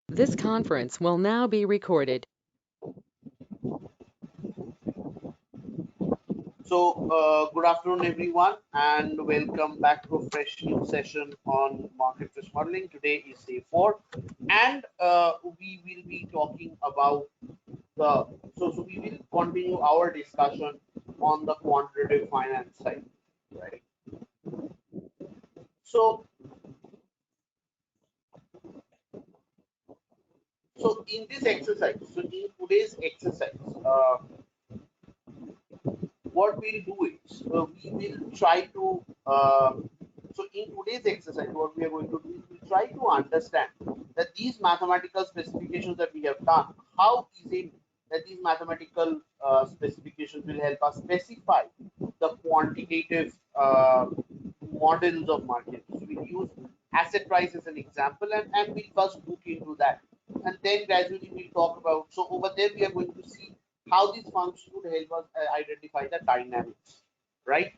This conference will now be recorded. So, good afternoon, everyone, and welcome back to a fresh new session on market risk modeling. Today is day 4, and we will be talking about the. So we will continue our discussion on the quantitative finance side, right? So, so in this exercise, so in today's exercise, what we'll do is we will try to so in today's exercise what we are going to do is we try to understand that these mathematical specifications that we have done, how is it that these mathematical specifications will help us specify the quantitative models of markets. So we'll use asset price as an example, and we'll first look into that, and then gradually we'll talk about. So over there we are going to see how these functions would help us identify the dynamics, right?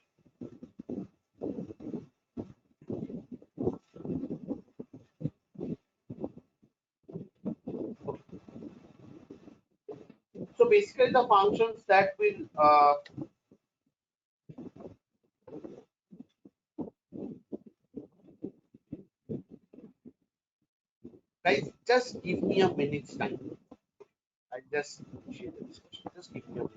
So basically the functions that will guys, just give me a minute's time. I just share the discussion. Just give me a minute.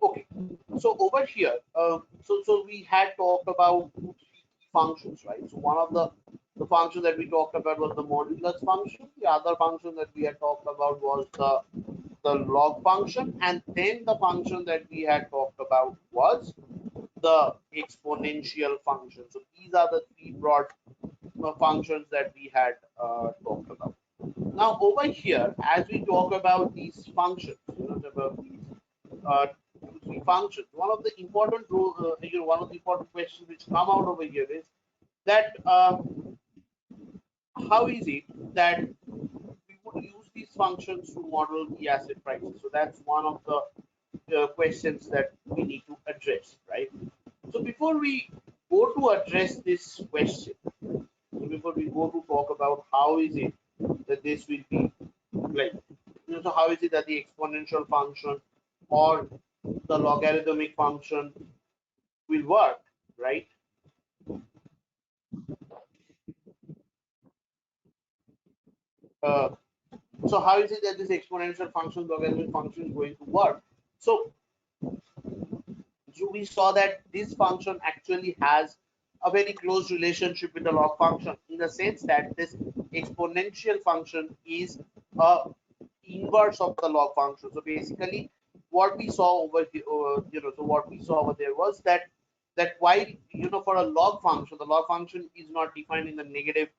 Okay, so over here, so we had talked about two, three key functions, right? So one of the function that we talked about was the modulus function. The other function that we had talked about was the log function, and then the function that we had talked about was the exponential function. So these are the three broad functions that we had talked about. Now over here, as we talk about these functions, about these uh, three functions, one of the important one of the important questions which come out over here is that how is it that we would use these functions to model the asset prices? So that's one of the questions that we need to address, right? So before we go to address this question, so before we go to talk about how is it that this will be like, so how is it that the exponential function or the logarithmic function will work, right? Uh, so how is it that this exponential function, logarithmic function is going to work? So, so we saw that this function actually has a very close relationship with the log function in the sense that this exponential function is a inverse of the log function. So basically, what we saw over here, so what we saw over there was that while for a log function, the log function is not defined in the negative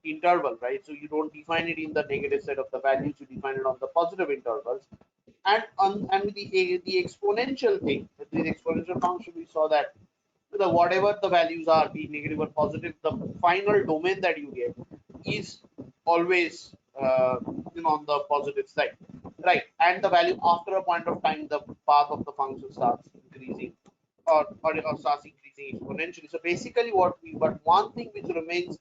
interval, right? So you don't define it in the negative set of the values, you define it on the positive intervals. And with the exponential thing, with the exponential function, we saw that the whatever the values are, be negative or positive, the final domain that you get is always on the positive side, right? And the value after a point of time, the path of the function starts increasing or starts increasing exponentially. So basically, but one thing which remains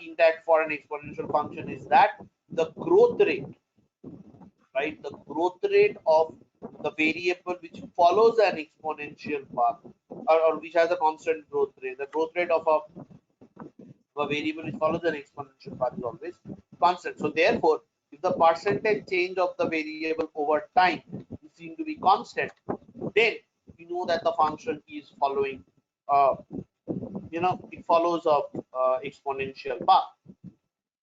intact for an exponential function is that the growth rate, right? The growth rate of the variable which follows an exponential path, or which has a constant growth rate. The growth rate of a variable which follows an exponential path is always constant. So therefore, if the percentage change of the variable over time is seen to be constant, then we know that the function is following, it follows a exponential path.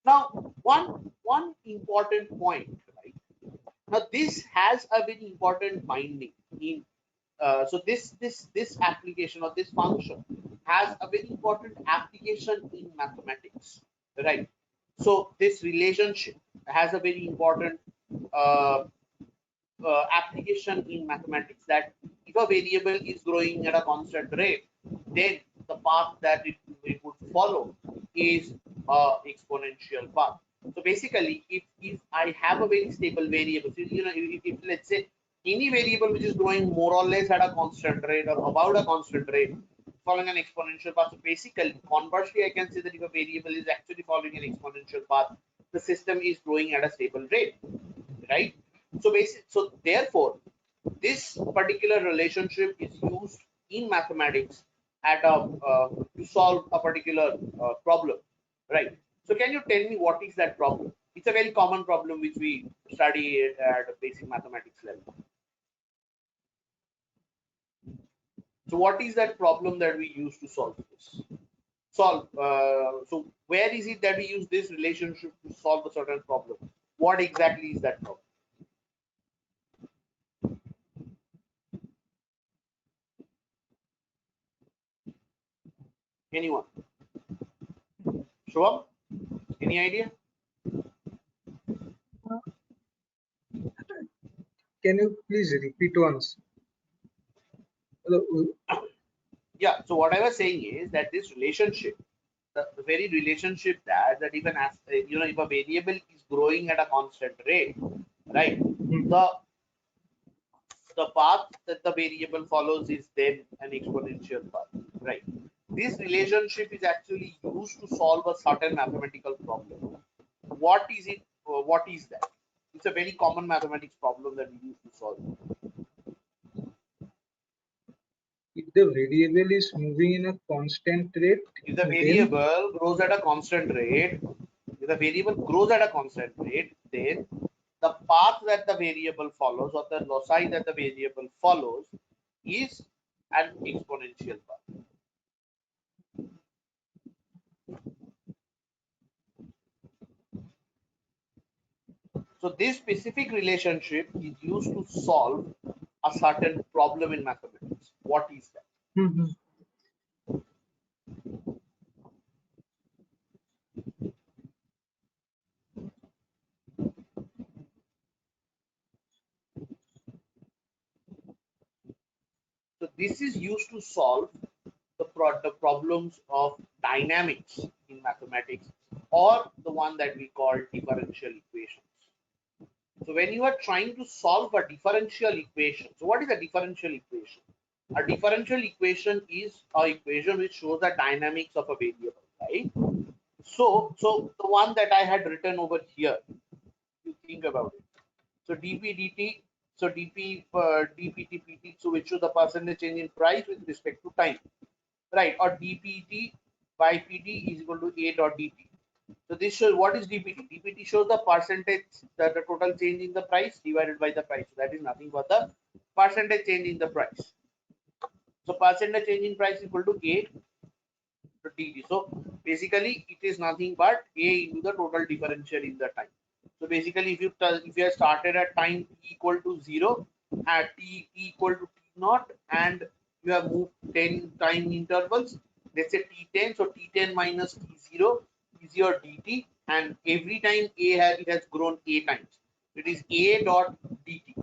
Now, one important point, right? Now, this has a very important binding in so this application or this function has a very important application in mathematics, right? So this relationship has a very important uh, application in mathematics, that if a variable is growing at a constant rate, then the path that it would follow is exponential path. So basically, if I have a very stable variable, so, if let's say any variable which is growing more or less at a constant rate or about a constant rate, following an exponential path. So basically, conversely, I can say that if a variable is actually following an exponential path, the system is growing at a stable rate, right? So therefore, this particular relationship is used in mathematics at a to solve a particular problem, right? So can you tell me what is that problem? It's a very common problem which we study at a basic mathematics level. So what is that problem that we use to solve this? So where is it that we use this relationship to solve a certain problem? What exactly is that problem? Anyone? Show up? Any idea? Can you please repeat once? Yeah, so what I was saying is that this relationship, the very relationship that even as if a variable is growing at a constant rate, right, the path that the variable follows is then an exponential path, right? This relationship is actually used to solve a certain mathematical problem. What is it? What is that? It's a very common mathematics problem that we use to solve. If the variable is moving in a constant rate, If the variable grows at a constant rate, if the variable grows at a constant rate, then the path that the variable follows or the loci that the variable follows is an exponential path. So this specific relationship is used to solve a certain problem in mathematics. What is that? So this is used to solve the problems of dynamics in mathematics, or the one that we call differential equations. So when you are trying to solve a differential equation, so what is a differential equation? A differential equation is an equation which shows the dynamics of a variable, right? So the one that I had written over here, you think about it. So dp dt, so dp dpt pt, so which shows the percentage change in price with respect to time, right? Or dpt by pt is equal to a dot dt. So this shows what is dpt. Dpt shows the percentage, the total change in the price divided by the price. So that is nothing but the percentage change in the price. So percentage change in price is equal to a to dt. So basically it is nothing but a into the total differential in the time. So basically if you have started at time t equal to 0 at t equal to t naught, and you have moved 10 time intervals, let's say t10, so t10 minus t0 is your dt, and every time it has grown a times, it is a dot dt.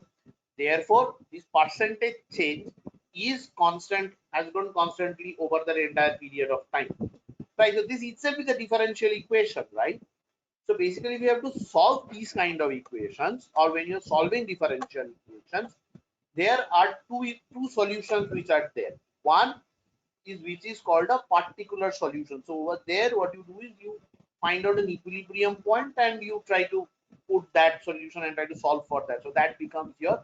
Therefore this percentage change is constant, has grown constantly over the entire period of time, right? So this itself is a differential equation, right? So basically we have to solve these kind of equations, or when you're solving differential equations, there are two solutions which are there. One is which is called a particular solution. So over there what you do is you find out an equilibrium point and you try to put that solution and try to solve for that. So that becomes your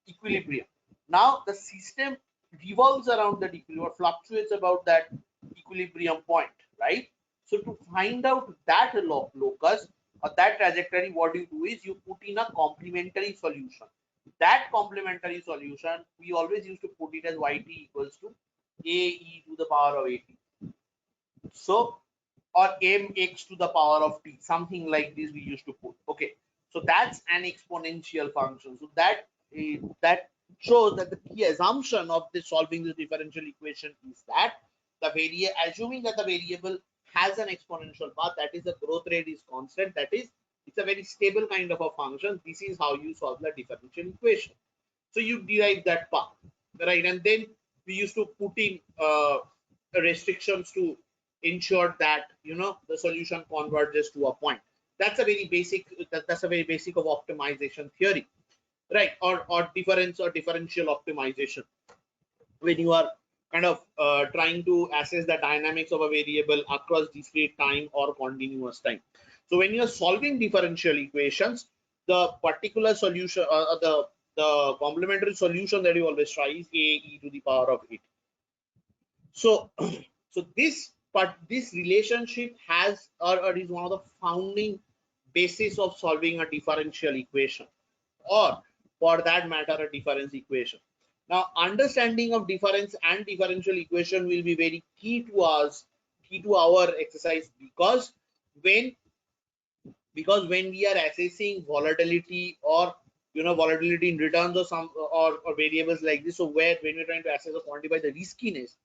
equilibrium. Now the system revolves around that equilibrium, fluctuates about that equilibrium point, right? So to find out that locus or that trajectory, what you do is you put in a complementary solution. That complementary solution, we always used to put it as yt equals to a e to the power of at. So or mx to the power of t, something like this we used to put. Okay, so that's an exponential function. So that shows that the key assumption of this solving this differential equation is that assuming that the variable has an exponential path, that is the growth rate is constant, that is it's a very stable kind of a function. This is how you solve the differential equation. So you derive that path, right? And then we used to put in restrictions to ensure that the solution converges to a point. That's a very basic. That's a very basic of optimization theory, right? Or differential optimization, when you are kind of trying to assess the dynamics of a variable across discrete time or continuous time. So when you are solving differential equations, the particular solution, the complementary solution that you always try is a e to the power of it. So so this relationship has or is one of the founding basis of solving a differential equation, or for that matter a difference equation. Now understanding of difference and differential equation will be very key to us, key to our exercise, because when we are assessing volatility, or volatility in returns or some or variables like this, so where when we're trying to assess or quantify the riskiness,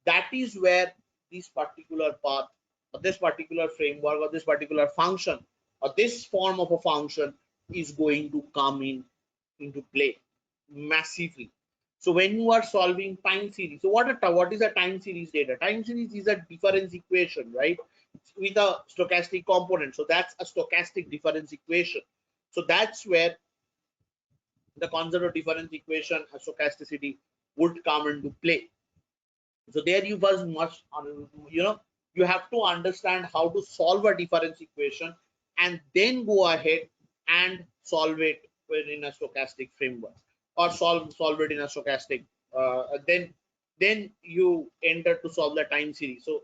that is where this particular path or this particular framework or this particular function or this form of a function is going to come into play massively. So when you are solving time series, so what is a time series data? Time series is a difference equation, right, with a stochastic component. So that's a stochastic difference equation. So that's where the concept of difference equation and stochasticity would come into play. So there you first must you have to understand how to solve a difference equation and then go ahead and solve it in a stochastic framework, or solve it in a stochastic then you enter to solve the time series. So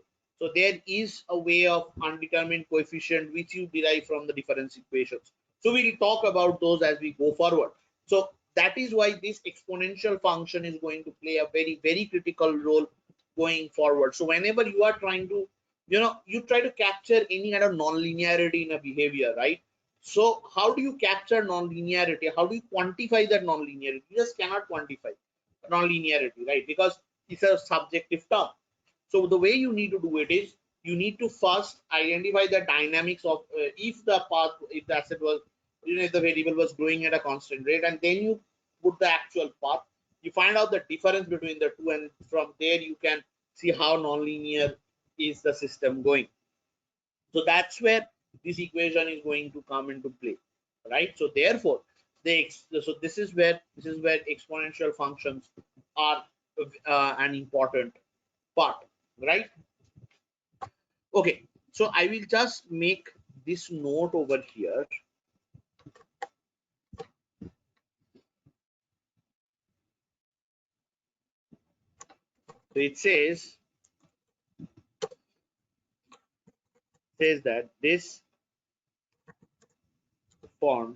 there is a way of undetermined coefficient which you derive from the difference equations. So we'll talk about those as we go forward. So that is why this exponential function is going to play a very, very critical role going forward. So whenever you are trying to you try to capture any kind of non-linearity in a behavior, right? So how do you capture non-linearity? How do you quantify that non-linearity? You just cannot quantify non-linearity, right? Because it's a subjective term. So the way you need to do it is you need to first identify the dynamics of if the path, if the asset was, if the variable was growing at a constant rate, and then you put the actual path. You find out the difference between the two, and from there you can see how non-linear is the system going. So that's where this equation is going to come into play, right? So therefore, so this is where exponential functions are an important part, right? Okay, so I will just make this note over here. So it says that this form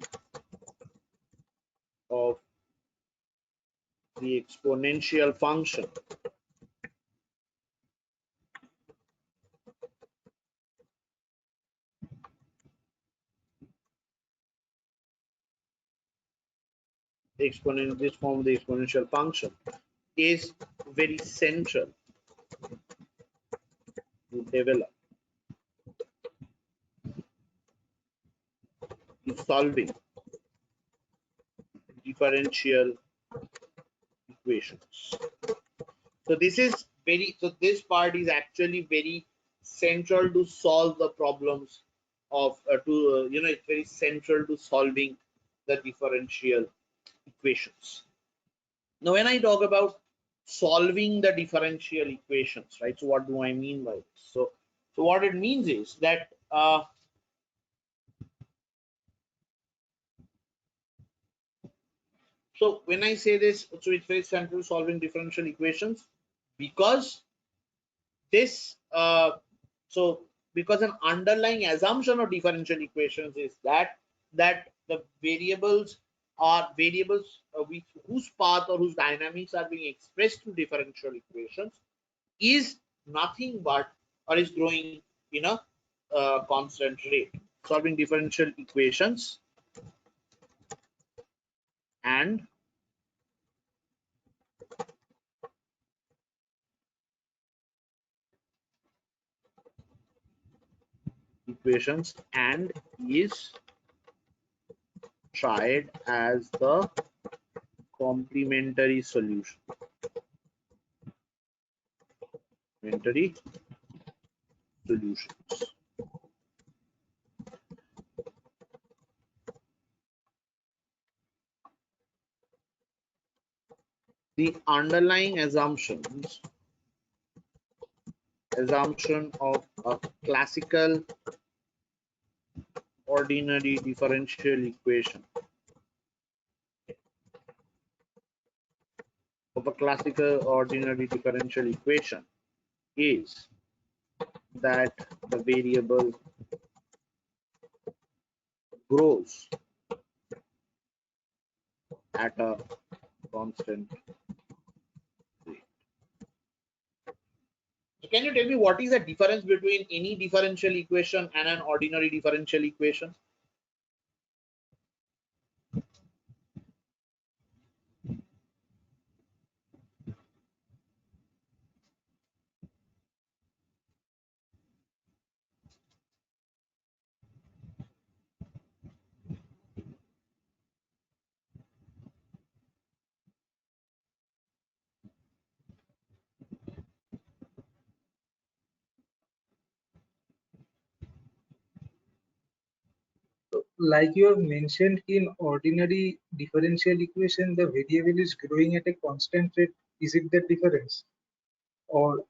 of the exponential function this form of the exponential function is very central to develop in solving differential equations. So this part is actually very central to solve the problems of it's very central to solving the differential equations. Now when I talk about solving the differential equations, right, so what do I mean by this? So what it means is that so when I say this, so it's very central to solving differential equations, because this because an underlying assumption of differential equations is that the variables are variables whose path or whose dynamics are being expressed through differential equations is nothing but, or is growing in a constant rate. Solving differential equations and is tried as the complementary solution. Complementary solutions. The underlying assumption of a classical ordinary differential equation is that the variable grows at a constant rate. So can you tell me what is the difference between any differential equation and an ordinary differential equation? Like you have mentioned, in ordinary differential equation, the variable is growing at a constant rate. Is it the difference? Or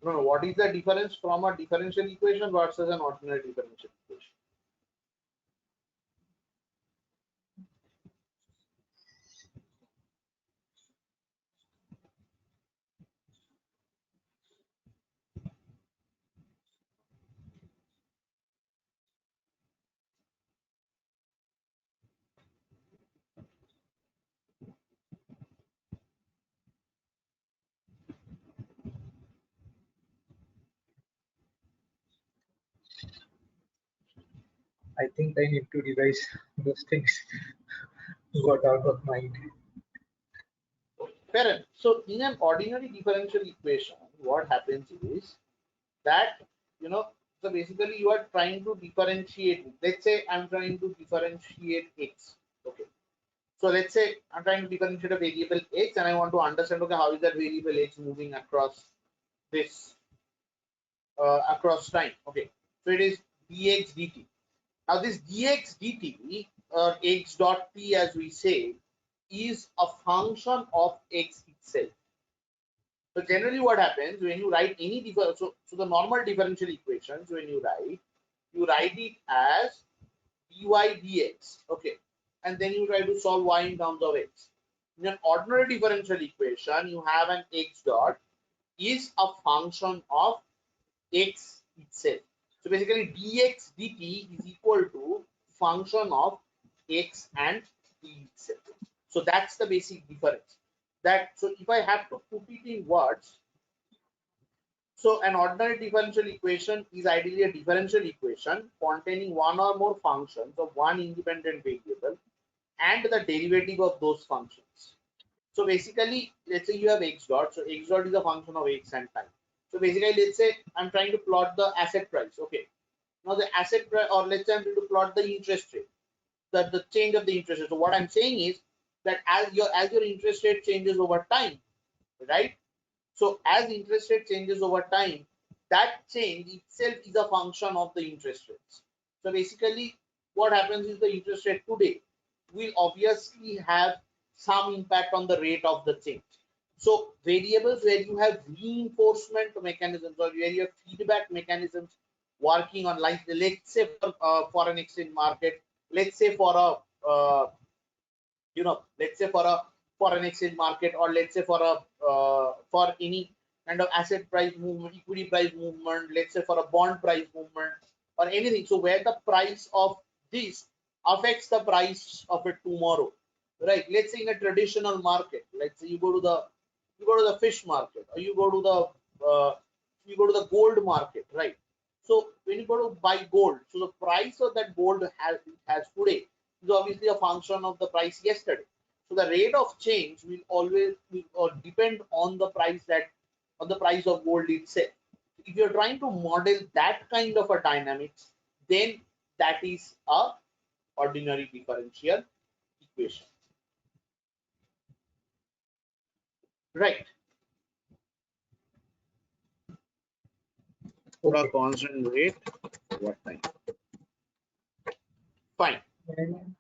No, what is the difference from a differential equation versus an ordinary differential equation? I think I need to revise those things. Got out of mind. Fair enough. So in an ordinary differential equation, what happens is that, so basically you are trying to differentiate. Let's say I'm trying to differentiate x. Okay. So let's say I'm trying to differentiate a variable x and I want to understand, okay, how is that variable x moving across this, across time. Okay. So it is dx dt. Now this dx dt, x dot t as we say, is a function of x itself. So generally what happens when you write any so the normal differential equations, when you write it as dy dx, okay, and then you try to solve y in terms of x. In an ordinary differential equation, you have an x dot is a function of x itself. So basically dx dt is equal to function of x and t itself. So that's the basic difference. So if I have to put it in words, so an ordinary differential equation is ideally a differential equation containing one or more functions of one independent variable and the derivative of those functions. So basically, let's say you have x dot. So x dot is a function of x and time. So basically, let's say I'm trying to plot the asset price. Okay. Now the asset price, or let's say I'm trying to plot the interest rate, the change of the interest rate. So what I'm saying is that as your interest rate changes over time, right? So as interest rate changes over time, that change itself is a function of the interest rates. So basically, what happens is the interest rate today will obviously have some impact on the rate of the change. So variables where you have reinforcement mechanisms or where you have feedback mechanisms working on, like let's say for foreign exchange market, let's say for a let's say for a foreign exchange market, or let's say for a for any kind of asset price movement, equity price movement, let's say for a bond price movement or anything. So where the price of this affects the price of it tomorrow, right? Let's say in a traditional market, let's say you go to the fish market, or you go to the gold market, right? So when you go to buy gold, so the price of that gold has today is obviously a function of the price yesterday. So the rate of change will always depend on the price of gold itself. If you're trying to model that kind of a dynamics, then that is a ordinary differential equation, right? For a constant rate, what time? Fine. And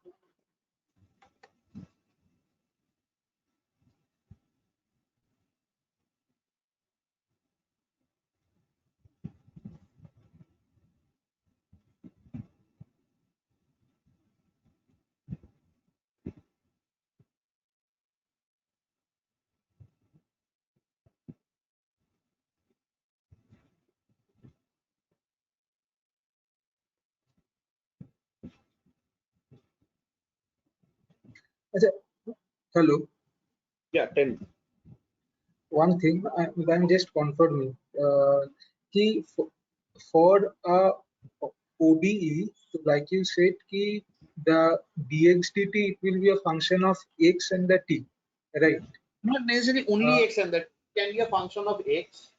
hello. Yeah, 10. One thing I'm just confirming. Ki for a ODE, so like you said, ki the dx dt it will be a function of x and the t, right? Not necessarily only x, and that can be a function of x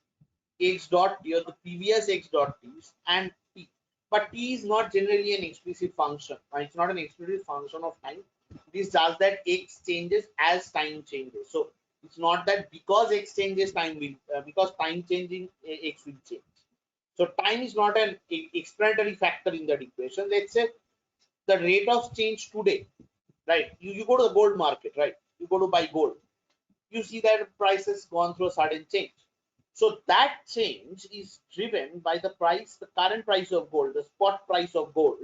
dot t, or the previous x dot t's and t. But t is not generally an explicit function. It's not an explicit function of time. This does that x changes as time changes. So it's not that because x changes, time will because time changing x will change. So time is not an explanatory factor in that equation. Let's say the rate of change today, right? You go to the gold market, right? You go to buy gold. You see that price has gone through a sudden change. So that change is driven by the price, the current price of gold, the spot price of gold,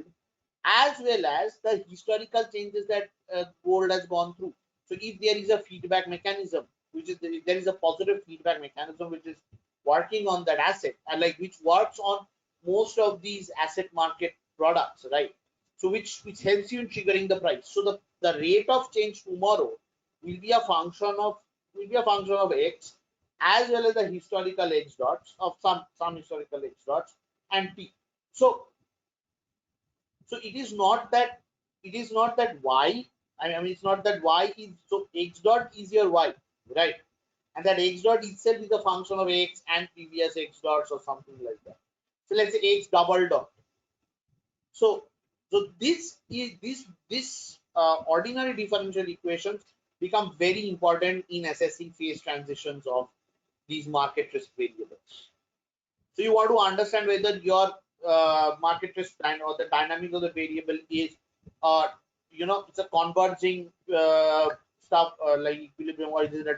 as well as the historical changes that gold has gone through. So if there is a feedback mechanism, which is there is a positive feedback mechanism which is working on that asset, and like which works on most of these asset market products, right? So which helps you in triggering the price. So the rate of change tomorrow will be a function of x, as well as the historical x dots of some historical x dots and t. So it is not that y, I mean it's not that y is, so x dot is your y, right? And that x dot itself is a function of x and previous x dots or something like that. So let's say x double dot. So this ordinary differential equations become very important in assessing phase transitions of these market risk variables. So you want to understand whether your market risk or the dynamic of the variable is, it's a converging stuff like equilibrium, or is it a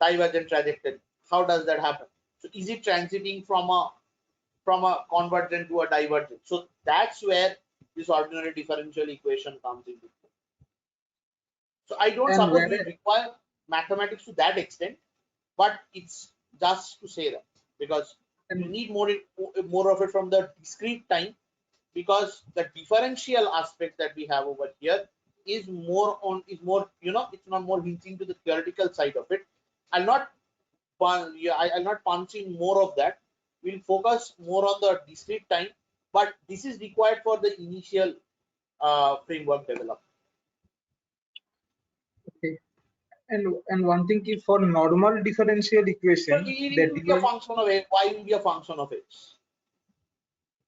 divergent trajectory? How does that happen? So is it transiting from a convergent to a divergent? So that's where this ordinary differential equation comes into play. So I don't And suppose where we require mathematics to that extent, but it's just to say that, because you and need more of it from the discrete time, because the differential aspect that we have over here is more, it's not more hinting to the theoretical side of it. I'll not I'll not punch in more of that. We'll focus more on the discrete time, but this is required for the initial framework development. okay. And one thing is for normal differential So equation, it that will be a function of x. Y will be a function of x.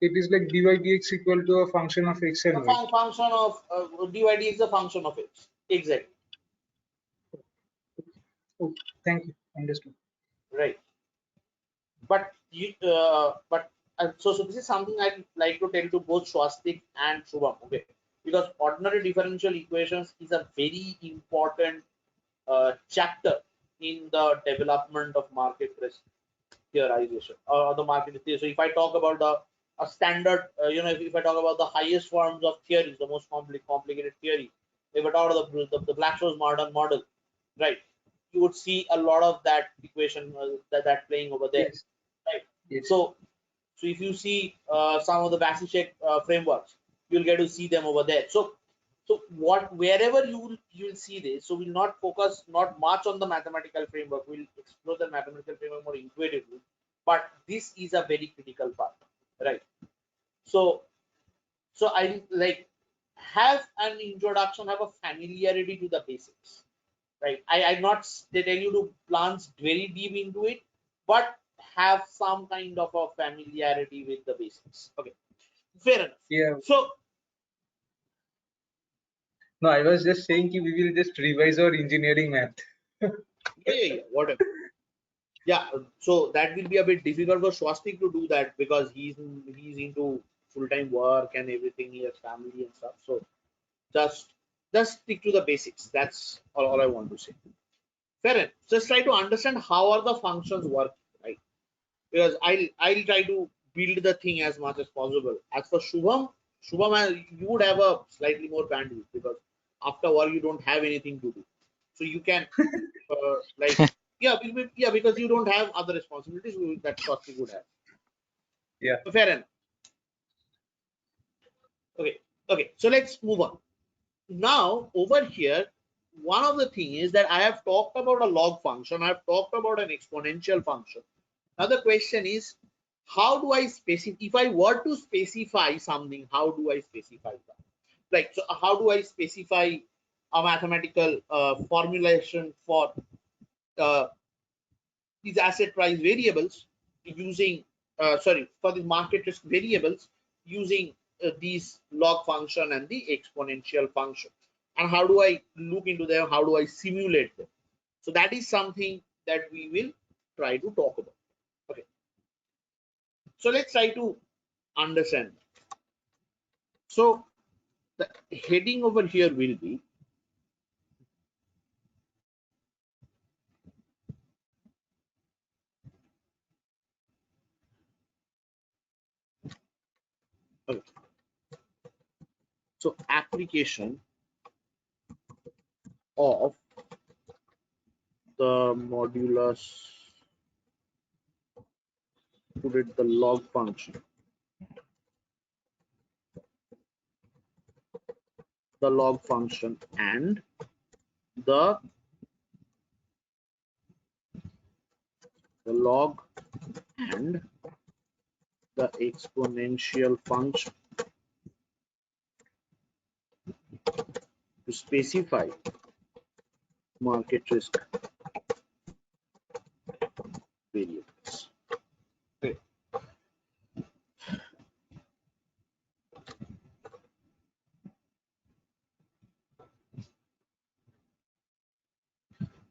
it is like dy dx equal to a function of x The and y. function of dy is a function of x. Exactly. Okay, thank you. Understood. Right. But so this is something I'd like to tell to both Swastik and Shubham. Okay, because ordinary differential equations is a very important chapter in the development of market risk theorization, or the market theory. So if I talk about a standard, if I talk about the highest forms of theories, the most complicated theory, if I talk about the Black-Scholes modern model, right, you would see a lot of that equation that playing over there, Yes. right? Yes. So if you see some of the Vasicek frameworks, you'll get to see them over there. So wherever you'll see this, so we'll not focus not much on the mathematical framework. We'll explore the mathematical framework more intuitively, but this is a very critical part. right? So I like have an introduction, have a familiarity to the basics, right? I'm not telling you to plunge very deep into it, but have some kind of a familiarity with the basics. Okay, fair enough. Yeah. So No, I was just saying we will just revise our engineering math. yeah, whatever. Yeah, so that will be a bit difficult for Swastik to do that because he's into full-time work and everything. He has family and stuff. So just just stick to the basics. That's all I want to say. Fair enough. Just try to understand how are the functions work, right? Because I'll try to build the thing as much as possible. As for Shubham, you would have a slightly more bandwidth because after work you don't have anything to do, so you can like yeah, because you don't have other responsibilities that Swastik would have. Yeah. So fair enough. Okay. So let's move on. Now over here, one of the thing is that I have talked about a log function. I have talked about an exponential function. Now the question is, how do I specify? If I were to specify something, how do I specify that? Like, so how do I specify a mathematical formulation for these asset price variables using, sorry, for the market risk variables using these log function and the exponential function? And how do I look into them? How do I simulate them? So that is something that we will try to talk about. Okay. So let's try to understand. So the heading over here will be okay. So application of the modulus, put it the log function, and the log and the exponential function to specify market risk variables. Okay.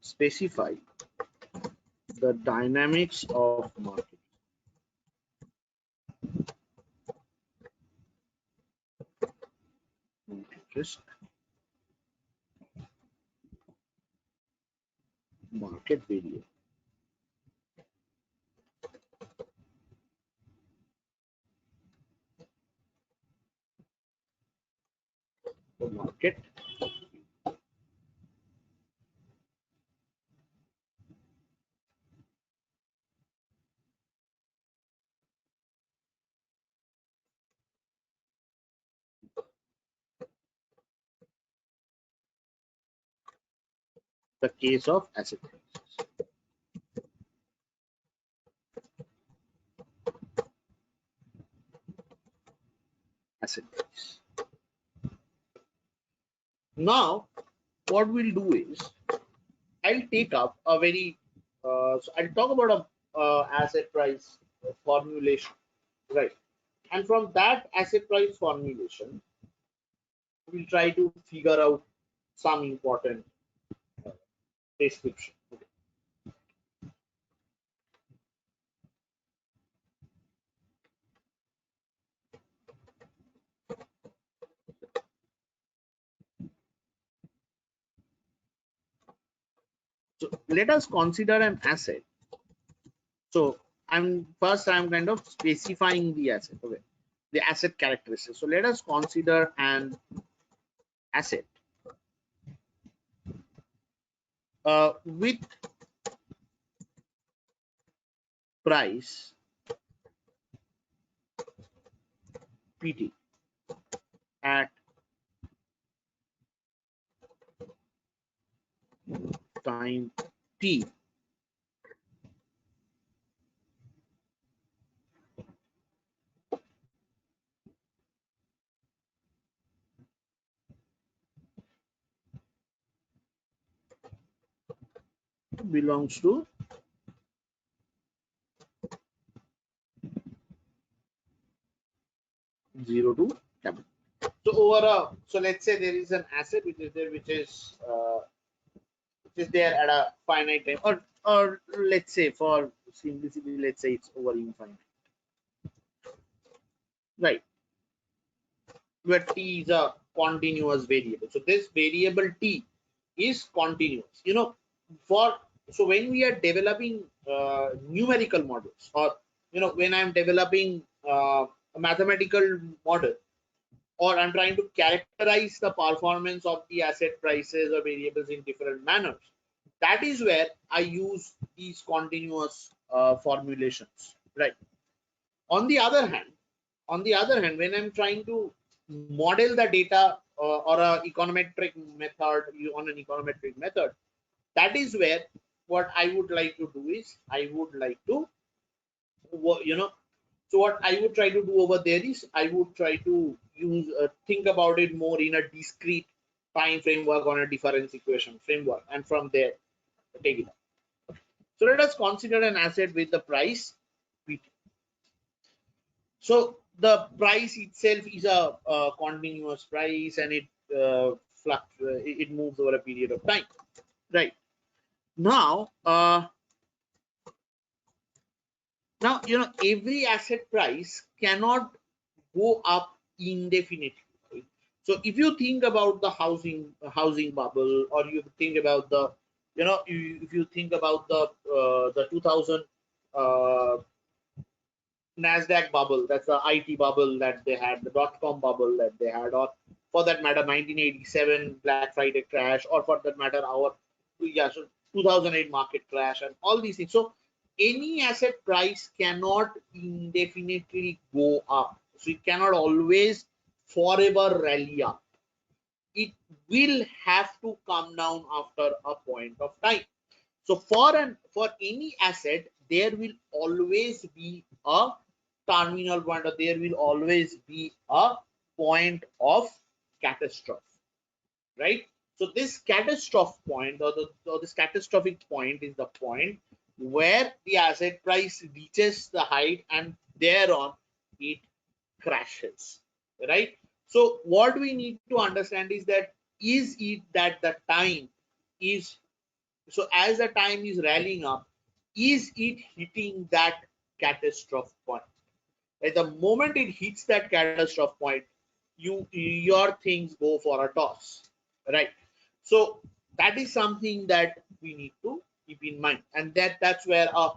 Specify the dynamics of market risk, market variable. The market the case of asset prices. Asset price. Now, what we'll do is I'll take up a very so I'll talk about a asset price formulation, right? And from that asset price formulation, we'll try to figure out some important description. Okay. So let us consider an asset. So I'm kind of specifying the asset. Okay, the asset characteristics. So let us consider an asset with price PT at time t belongs to 0 to capital. So over a, so let's say there is an asset which is there, which is there at a finite time, or let's say for simplicity, let's say it's over infinite, right? Where t is a continuous variable. So this variable t is continuous. For so when we are developing numerical models, or when I'm developing a mathematical model, or I'm trying to characterize the performance of the asset prices or variables in different manners, that is where I use these continuous formulations, right? On the other hand, when I'm trying to model the data or a econometric method, on an econometric method, that is where what I would like to do is I would like to, so what I would try to do over there is I would try to use think about it more in a discrete time framework, on a difference equation framework, and from there take it up. So let us consider an asset with the price PT. So the price itself is a continuous price, and it moves over a period of time, right? Now every asset price cannot go up indefinitely, right? So if you think about the housing bubble, or you think about the if you think about the 2000 Nasdaq bubble, that's the IT bubble that they had, the dot-com bubble that they had, or for that matter 1987 Black Friday crash, or for that matter so 2008 market crash, and all these things. So any asset price cannot indefinitely go up, so it cannot always forever rally up. It will have to come down after a point of time. So for any asset, there will always be a terminal point, or there will always be a point of catastrophe, right? So this catastrophe point, or this catastrophic point, is the point where the asset price reaches the height, and thereon it crashes, right? So what we need to understand is that, is it that the time is, so as the time is rallying up, is it hitting that catastrophe point? At the moment it hits that catastrophe point, your things go for a toss, right? So that is something that we need to keep in mind, and that's where a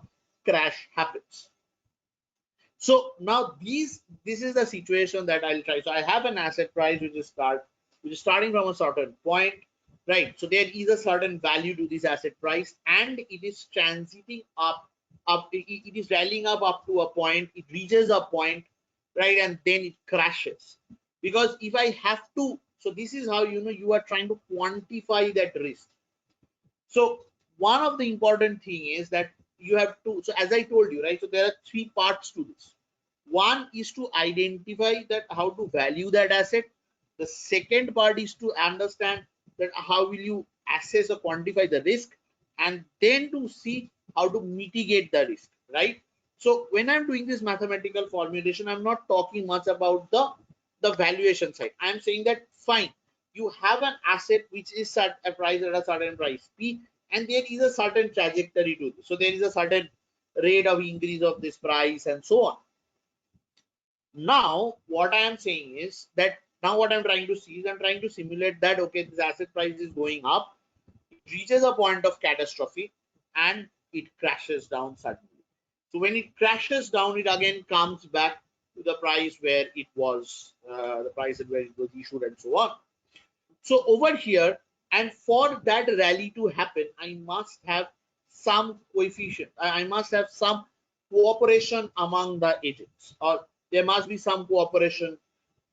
crash happens. So now this is the situation that I'll try. So I have an asset price which is starting from a certain point, right? So there is a certain value to this asset price, and it is transiting up. It is rallying up to a point. It reaches a point, right, and then it crashes. Because if I have to, so this is how you are trying to quantify that risk. So one of the important thing is that you have to, so as I told you, right, so there are three parts to this. One is to identify that how to value that asset. The second part is to understand that how will you assess or quantify the risk, and then to see how to mitigate the risk, right? So when I'm doing this mathematical formulation, I'm not talking much about the valuation side. I'm saying that fine, you have an asset which is set a price at a certain price P, and there is a certain trajectory to this. So there is a certain rate of increase of this price, and so on. Now what I am saying is that, now what I'm trying to see is I'm trying to simulate that, okay, this asset price is going up, it reaches a point of catastrophe, and it crashes down suddenly. So when it crashes down, it again comes back to the price where it was, the price at where it was issued, and so on. So over here, and for that rally to happen, I must have some coefficient. I must have some cooperation among the agents, or there must be some cooperation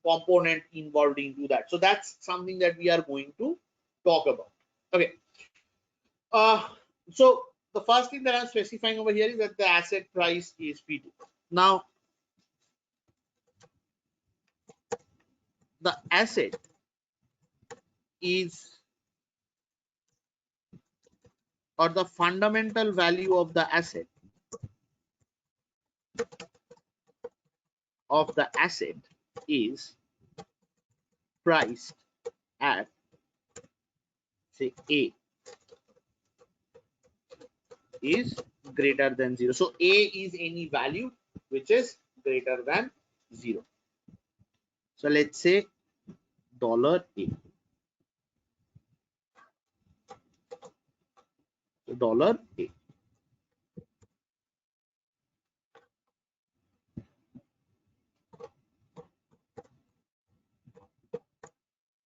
component involved into that. So that's something that we are going to talk about. Okay. So the first thing that I'm specifying over here is that the asset price is P2. Now, the asset is or the fundamental value of the asset is priced at, say, A is greater than 0. So A is any value which is greater than 0. So let's say $A. So $A.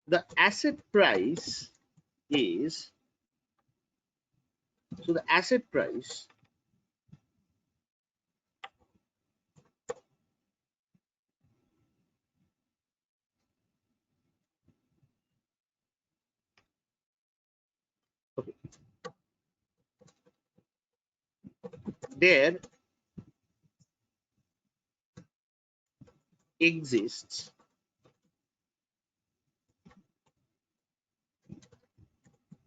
The asset price is, so the asset price okay, there exists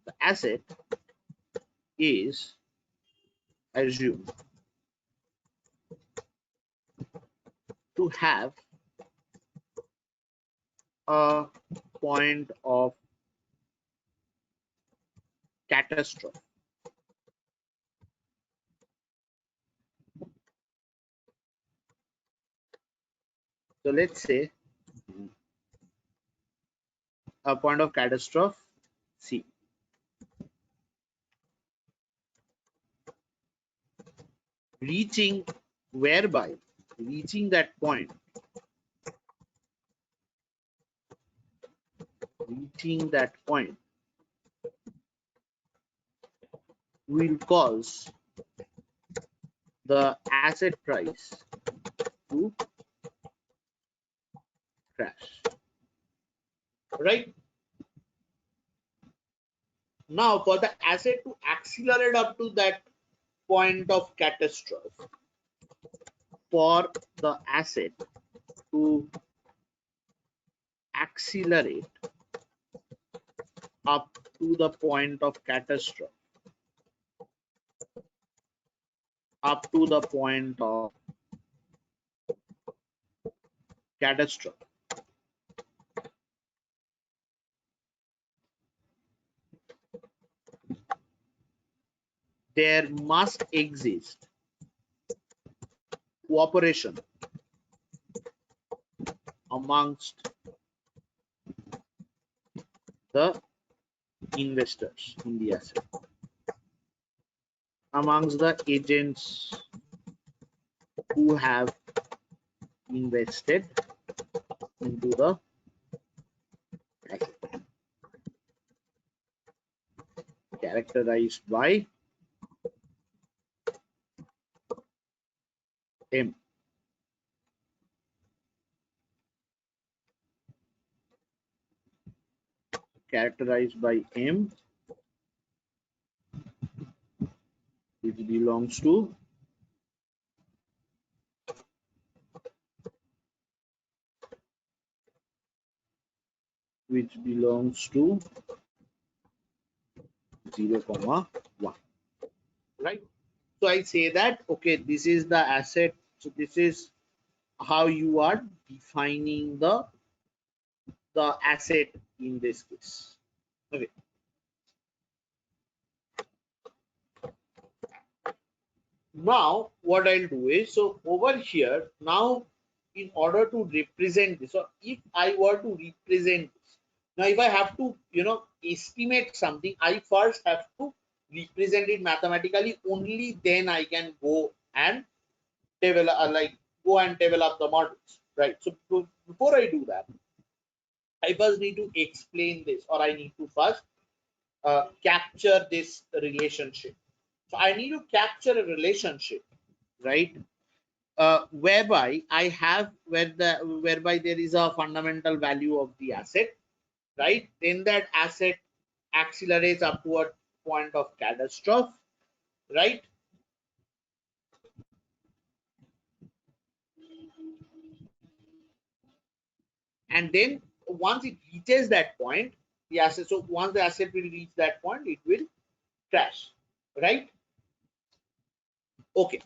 the asset is assumed to have a point of catastrophe. So let's say a point of catastrophe C, reaching whereby reaching that point will cause the asset price to crash. Right? Now, for the asset to accelerate up to that point of catastrophe, for the asset to accelerate up to the point of catastrophe, there must exist cooperation amongst the investors in the asset, amongst the agents who have invested into the asset, characterized by M. Characterized by M, which belongs to which belongs to 0, 1. Right? So I say that, okay, this is the asset. So this is how you are defining the asset in this case. Okay. Now what I'll do is, so over here now, in order to represent this, or if I were to represent this, now if I have to, estimate something, I first have to represent it mathematically. Only then I can go and develop, the models, right? So before I do that, I first need to explain this, or I need to first capture this relationship. So I need to capture a relationship, right? Whereby I have whereby there is a fundamental value of the asset, right? Then that asset accelerates up to a point of catastrophe, right? And then once it reaches that point, the asset, so once the asset will reach that point, it will crash, right? Okay.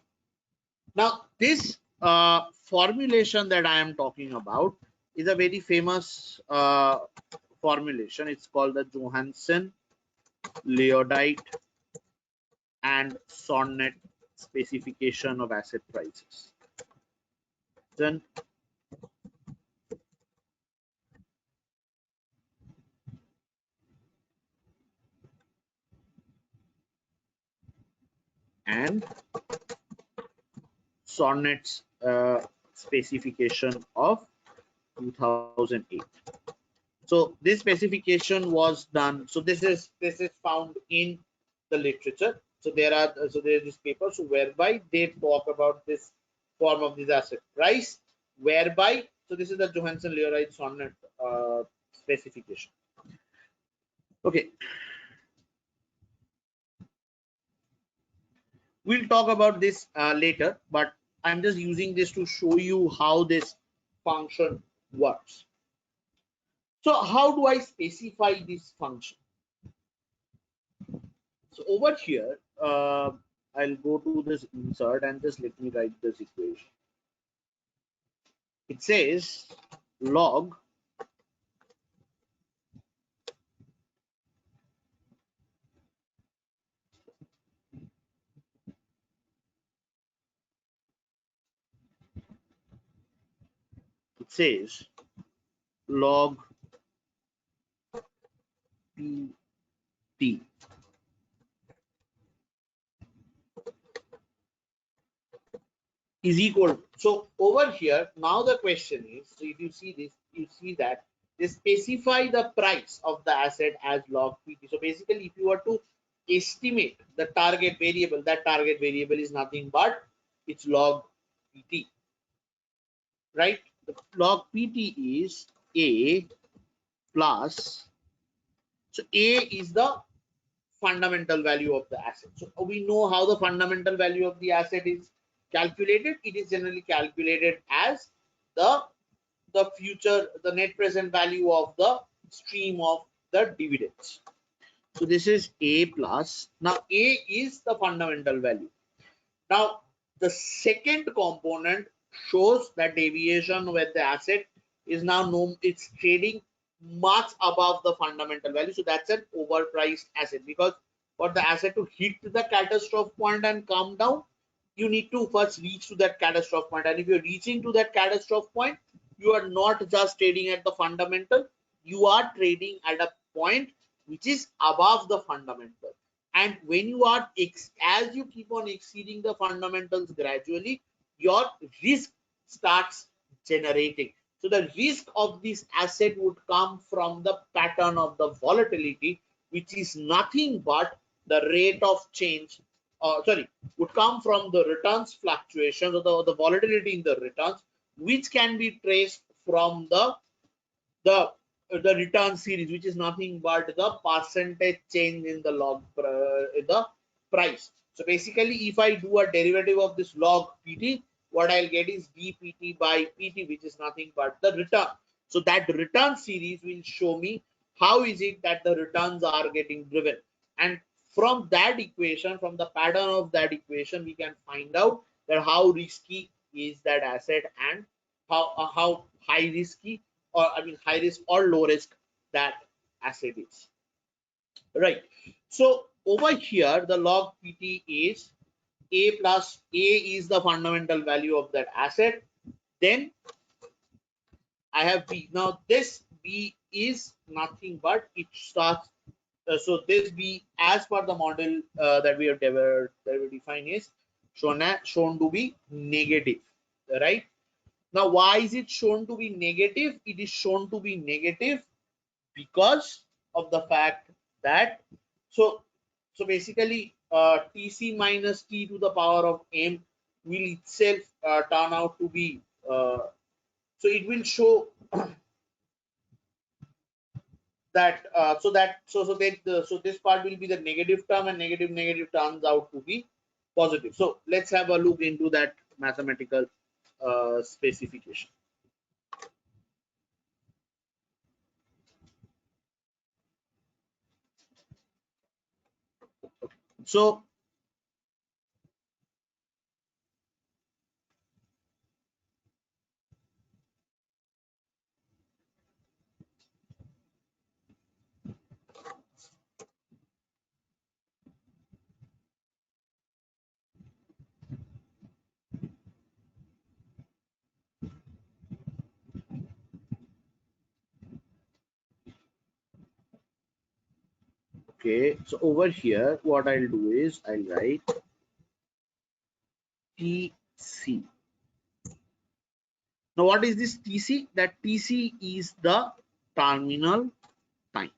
Now this formulation that I am talking about is a very famous formulation. It's called the Johansen Leodite and Sornette specification of asset prices. Then and Sornette's specification of 2008. So this specification was done. So this is found in the literature. So there is this paper, so whereby they talk about this form of this asset price, whereby, so this is the Johansen Leodite Sornette specification. Okay, we'll talk about this later, but I'm just using this to show you how this function works. So how do I specify this function? So over here, I'll go to this insert and just let me write this equation. It says log log pt is equal. So over here, now the question is, so if you see this, you see that they specify the price of the asset as log pt. So basically, if you were to estimate the target variable, that target variable is nothing but it's log pt, right? The log pt is a plus, so a is the fundamental value of the asset. So we know how the fundamental value of the asset is calculated. It is generally calculated as the net present value of the stream of the dividends. So this is a plus. Now a is the fundamental value. Now the second component shows that deviation with the asset is now known, it's trading much above the fundamental value. So that's an overpriced asset, because for the asset to hit the catastrophe point and come down, you need to first reach to that catastrophe point. And if you're reaching to that catastrophe point, you are not just trading at the fundamental, you are trading at a point which is above the fundamental. And when you are as you keep on exceeding the fundamentals gradually, your risk starts generating. So the risk of this asset would come from the pattern of the volatility, which is nothing but the rate of change, would come from the returns fluctuations, or the volatility in the returns, which can be traced from the return series, which is nothing but the percentage change in the log in the price. So basically, if I do a derivative of this log pt, what I'll get is dpt by pt, which is nothing but the return. So that return series will show me how is it that the returns are getting driven, and from that equation, from the pattern of that equation, we can find out that how risky is that asset, and how high risky, or I mean high risk or low risk that asset is, right? So over here, the log pt is a plus, a is the fundamental value of that asset. Then I have b. Now this b is nothing but it starts. So this b, as per the model that we have defined, is shown to be negative, right? Now why is it shown to be negative? It is shown to be negative because of the fact that, so basically tc minus t to the power of m will itself turn out to be so it will show that so this part will be the negative term, and negative turns out to be positive. So let's have a look into that mathematical specification. So Okay, so over here, what I'll do is I'll write TC. Now, what is this TC? That TC is the terminal time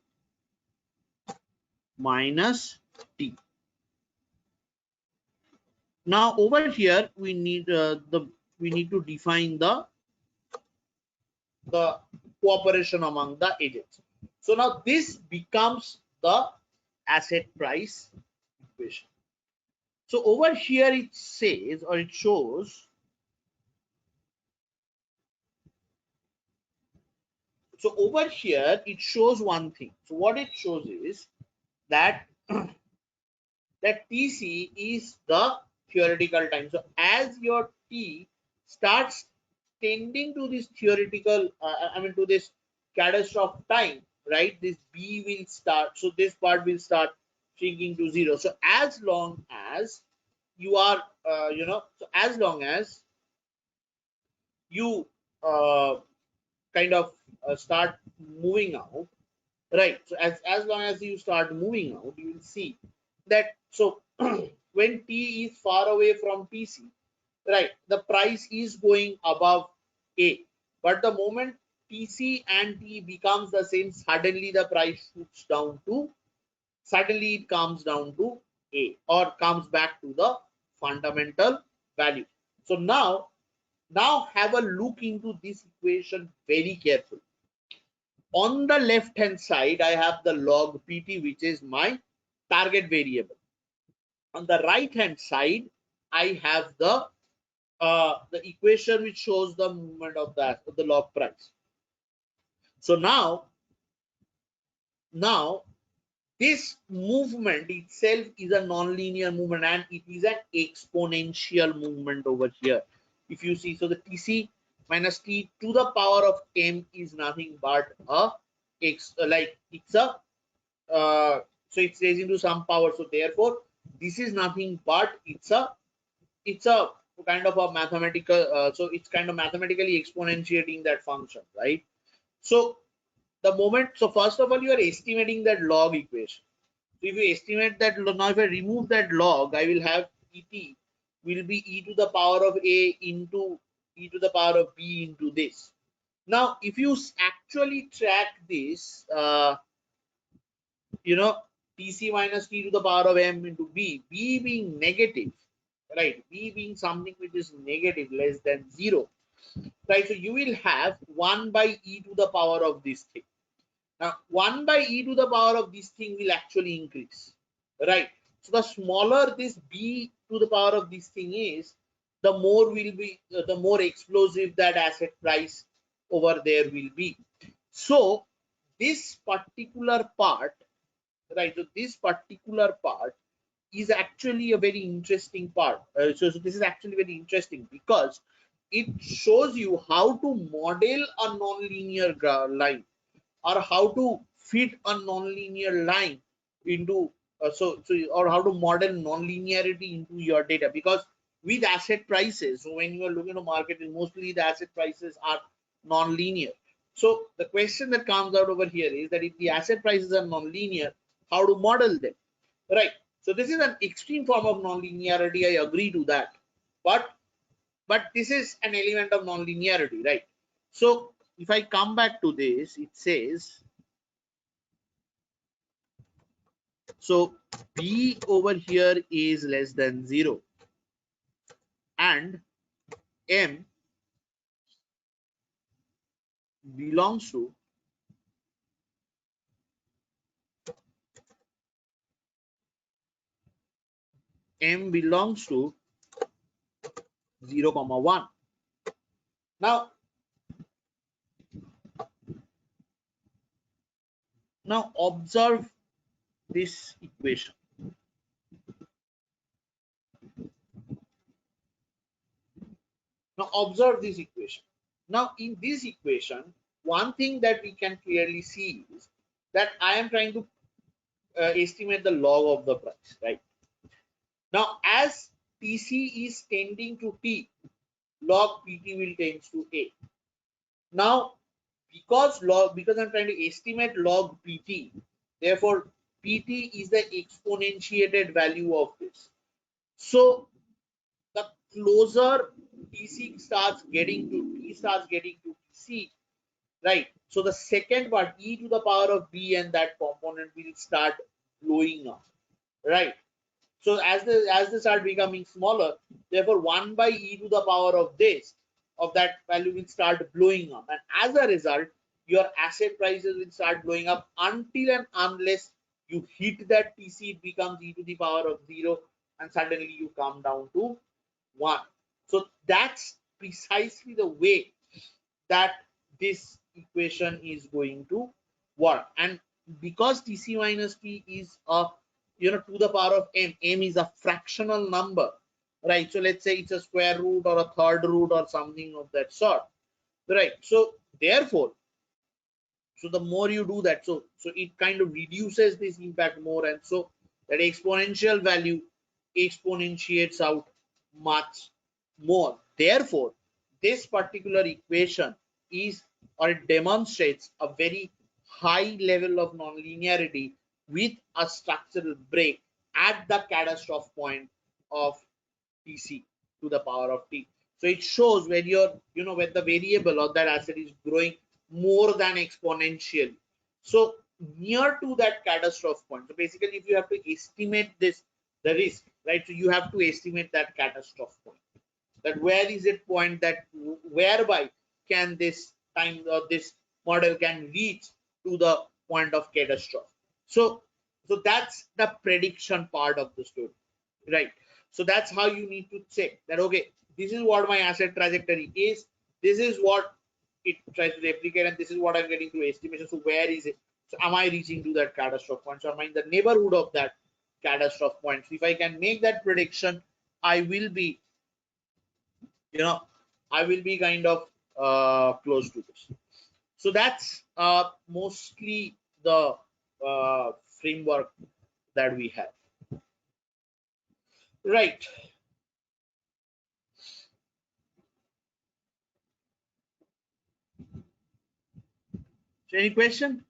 minus T. Now, over here, we need to define the cooperation among the agents. So now this becomes the asset price equation. So over here it says, or it shows, so over here it shows one thing. So what it shows is that that TC is the theoretical time. So as your T starts tending to this theoretical, to this catastrophe time, right? This B will start, so this part will start shrinking to zero. So as long as you are, so as long as you kind of start moving out, right? So as long as you start moving out, you will see that, so when T is far away from TC, right, the price is going above A, but the moment TC and T becomes the same, suddenly the price shoots down to, suddenly it comes down to A, or comes back to the fundamental value. So now have a look into this equation very carefully. On the left hand side, I have the log PT, which is my target variable. On the right hand side, I have the equation which shows the movement of the log price. So now this movement itself is a non-linear movement, and it is an exponential movement over here. If you see, so the TC minus T to the power of m is nothing but a x, like it's a so it's raising to some power. So therefore, this is nothing but it's a kind of a mathematical. So it's kind of mathematically exponentiating that function, right? So the moment, so first of all, you are estimating that log equation. So if you estimate that, now if I remove that log, I will have et will be e to the power of a into e to the power of b into this. Now if you actually track this, TC minus T to the power of m into b, b being negative, right, b being something which is negative, less than 0, right? So you will have 1 by e to the power of this thing. Now 1 by e to the power of this thing will actually increase, right? So the smaller this b to the power of this thing is, the more will be the more explosive that asset price over there will be. So this particular part, right, so this particular part is actually a very interesting part. So this is actually very interesting because it shows you how to model a non-linear line, or how to fit a non-linear line into or how to model non-linearity into your data. Because with asset prices, so when you are looking at market, mostly the asset prices are non-linear. So the question that comes out over here is that if the asset prices are non-linear, how to model them, right? So this is an extreme form of non-linearity, I agree to that, but this is an element of non-linearity, right? So if I come back to this, it says, so b over here is less than 0, and m belongs to m belongs to 0, 1. Now observe this equation. Now observe this equation. Now in this equation, one thing that we can clearly see is that I am trying to estimate the log of the price, right? Now as TC is tending to T, log PT will tends to A. Now because I'm trying to estimate log PT, therefore Pt is the exponentiated value of this. So the closer Tc starts getting to T starts getting to Tc, right? So the second part, e to the power of b and that component will start blowing up, right? So as they start becoming smaller, therefore 1 by e to the power of this of that value will start blowing up, and as a result, your asset prices will start blowing up until and unless you hit that TC, it becomes e to the power of 0, and suddenly you come down to 1. So that's precisely the way that this equation is going to work. And because Tc minus T is a to the power of m is a fractional number, right? So let's say it's a square root or a third root or something of that sort, right? So therefore, so the more you do that, so it kind of reduces this impact more, and so that exponential value exponentiates out much more. Therefore, this particular equation is, or it demonstrates a very high level of nonlinearity with a structural break at the catastrophe point of Tc to the power of T. So it shows when you're, when the variable or that asset is growing more than exponentially. So near to that catastrophe point. So basically, if you have to estimate this, the risk, right? So you have to estimate that catastrophe point. That where is it point that whereby can this time or this model can reach to the point of catastrophe. So that's the prediction part of the story, right? So that's how you need to check that, okay, this is what my asset trajectory is, this is what it tries to replicate, and this is what I'm getting to estimation. So where is it? So am I reaching to that catastrophe point? So am I in the neighborhood of that catastrophe point? So if I can make that prediction, I will be, I will be kind of close to this. So that's mostly the framework that we have, right? So any question?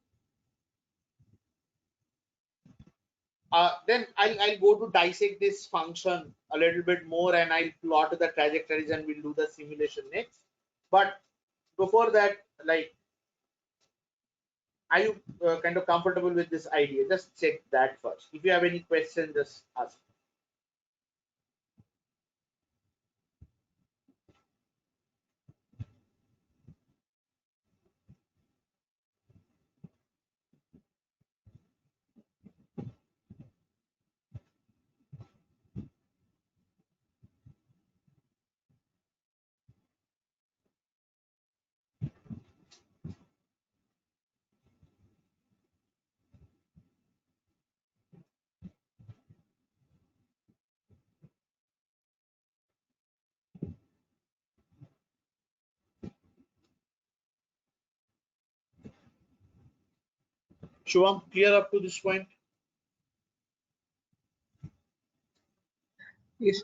Then I'll go to dissect this function a little bit more, and I'll plot the trajectories, and we'll do the simulation next. But before that, like, are you kind of comfortable with this idea? Just check that first. If you have any question, just ask. Shubham, clear up to this point? Yes.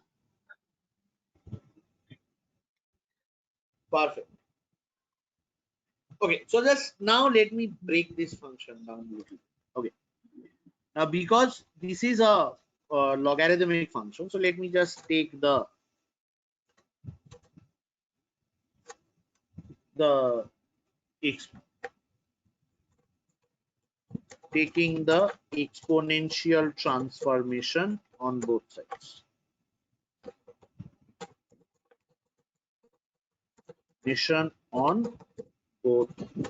Perfect. Okay, so just now let me break this function down a little. Okay, now because this is a logarithmic function, so let me just take the ex taking the exponential transformation on both sides. Mission on both sides.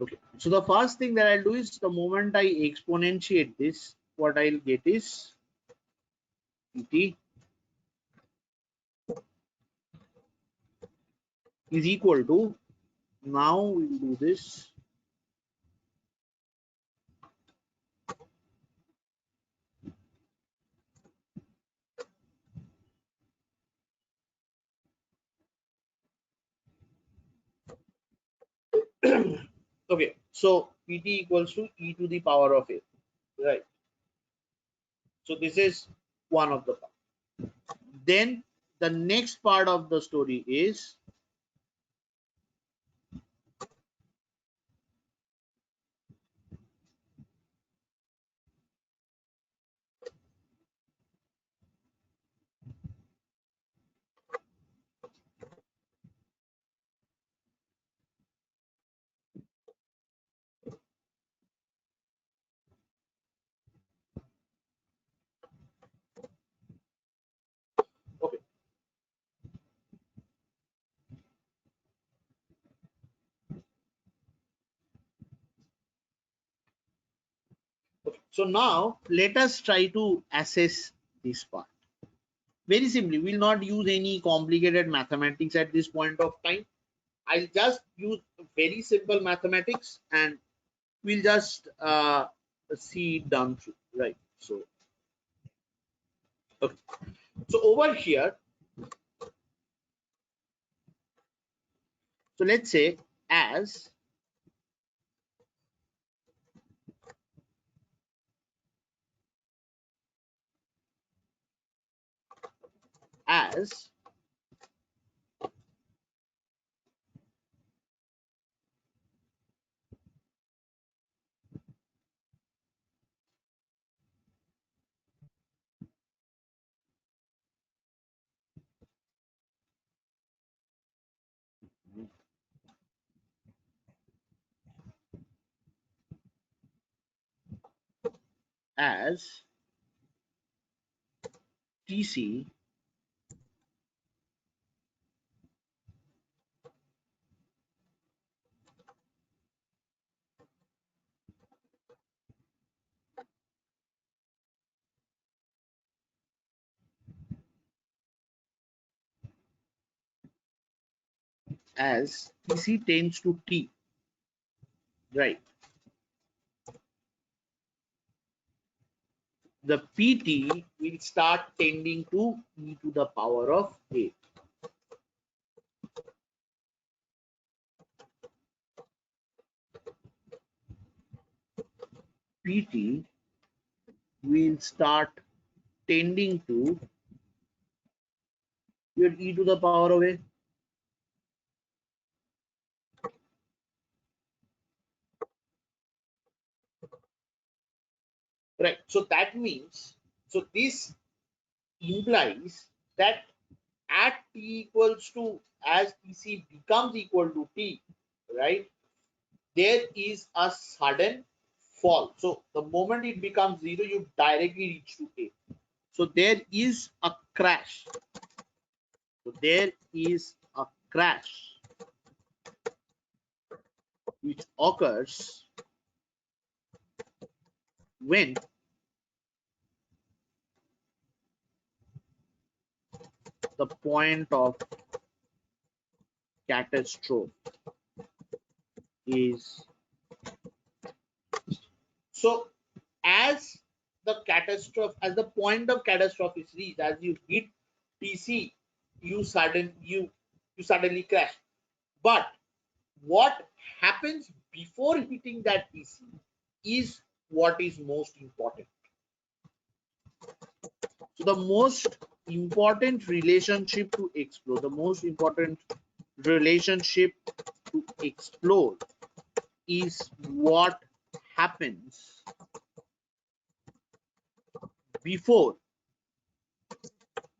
Okay, so the first thing that I'll do is the moment I exponentiate this, what I'll get is Pt is equal to, now we'll do this, Okay, so Pt equals to e to the power of a, right? So this is one of the part. Then the next part of the story is okay. Okay. So now let us try to assess this part. Very simply, we'll not use any complicated mathematics at this point of time. I'll just use very simple mathematics and we'll just see it done through, right? So, okay. So over here, so let's say as as as TC as TC tends to T, right? The PT will start tending to e to the power of a. PT will start tending to your e to the power of a. Right. So that means, so this implies that at t equals to, as TC becomes equal to T, right, there is a sudden fall. So the moment it becomes 0, you directly reach to A. So there is a crash. So there is a crash which occurs when the point of catastrophe is, so as the point of catastrophe is reached, as you hit TC, you suddenly crash. But what happens before hitting that TC is what is most important. So the most important relationship to explore, is what happens before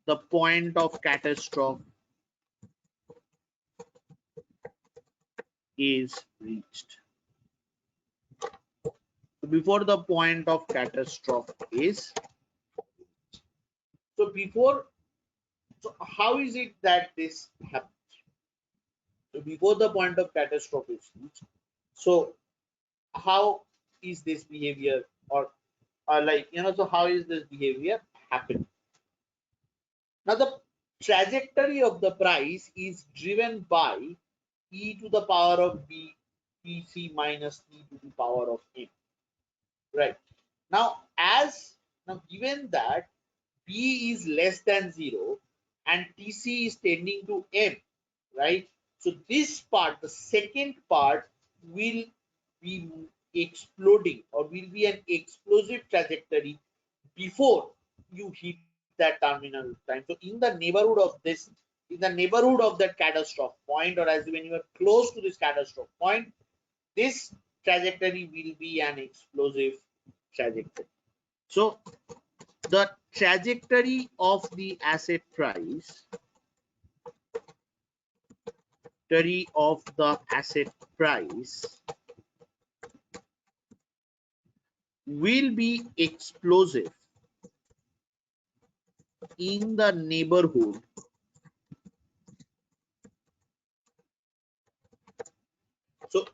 the point of catastrophe is reached. So before the point of catastrophe is, so how is it that this happens? So before the point of catastrophe is reached, so how is this behavior, or so how is this behavior happening? Now the trajectory of the price is driven by e to the power of b TC minus e to the power of m, right? Now given that b is less than 0 and TC is tending to m, right? So this part, the second part, will be exploding or will be an explosive trajectory before you hit that terminal time. So in the neighborhood of this, in the neighborhood of that catastrophe point, or as when you are close to this catastrophe point, this trajectory will be an explosive trajectory. So the trajectory of the asset price, will be explosive in the neighborhood so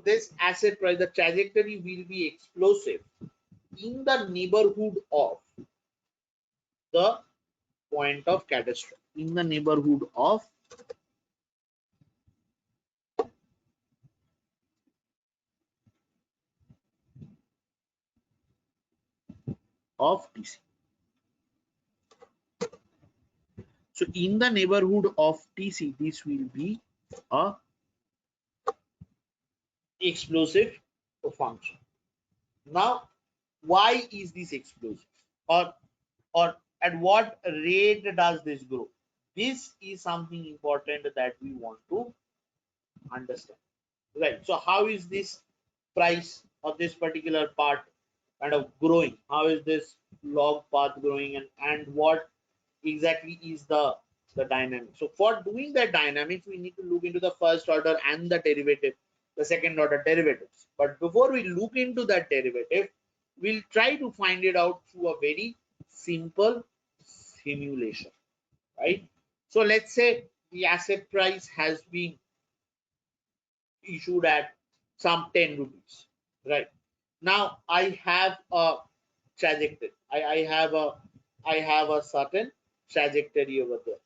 this asset price, the trajectory will be explosive in the neighborhood of the point of catastrophe, in the neighborhood of TC. So in the neighborhood of TC, this will be a explosive function. Now, why is this explosive, or at what rate does this grow? This is something important that we want to understand, right? So how is this price of this particular part kind of growing? How is this log path growing, and what exactly is the dynamic? So for doing the dynamics, we need to look into the first order and the derivative, the second order derivatives. But before we look into that derivative, we'll try to find it out through a very simple simulation, right? So let's say the asset price has been issued at some 10 rupees, right? Now I have a trajectory. I have a certain trajectory over there,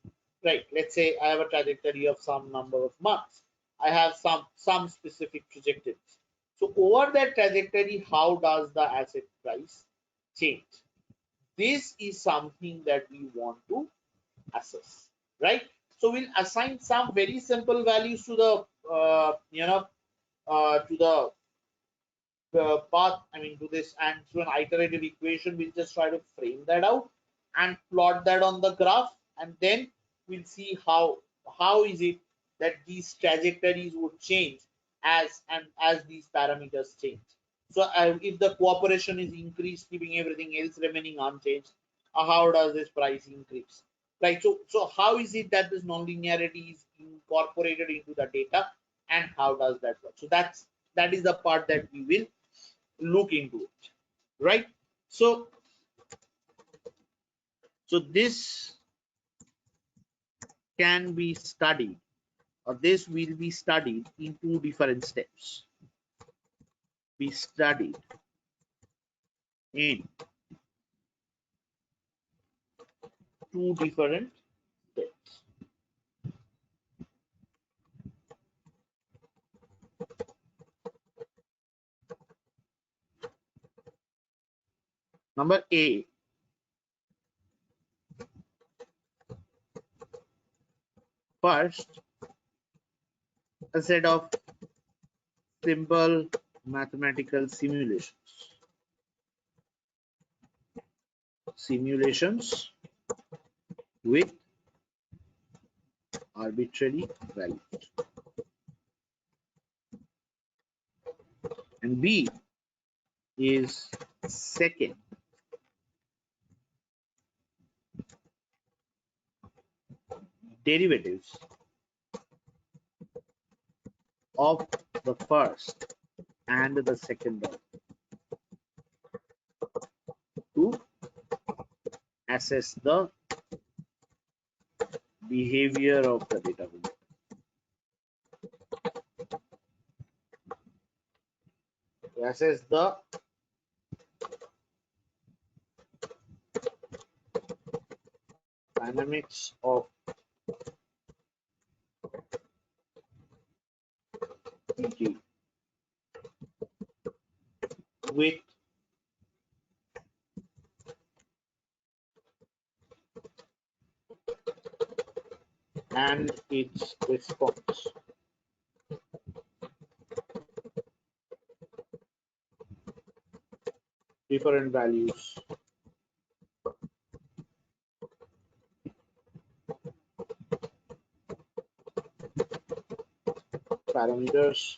right? Let's say I have a trajectory of some number of months. I have some specific trajectories. So over that trajectory, how does the asset price change? This is something that we want to assess, right? So we'll assign some very simple values to the to the path, I mean, to this, and through an iterative equation, we'll just try to frame that out and plot that on the graph, and then we'll see how is it that these trajectories would change as these parameters change. So if the cooperation is increased, keeping everything else remaining unchanged, how does this price increase? Right. So how is it that this non-linearity is incorporated into the data, and how does that work? So that is the part that we will look into it, right? So this can be studied, or this will be studied in two different steps. Be studied in two different steps. Number A, first, a set of simple mathematical simulations with arbitrary values. And B is second, derivatives of the first and the second order to assess the behavior of the data. To assess the dynamics of PT with and its response. different values. Parameters.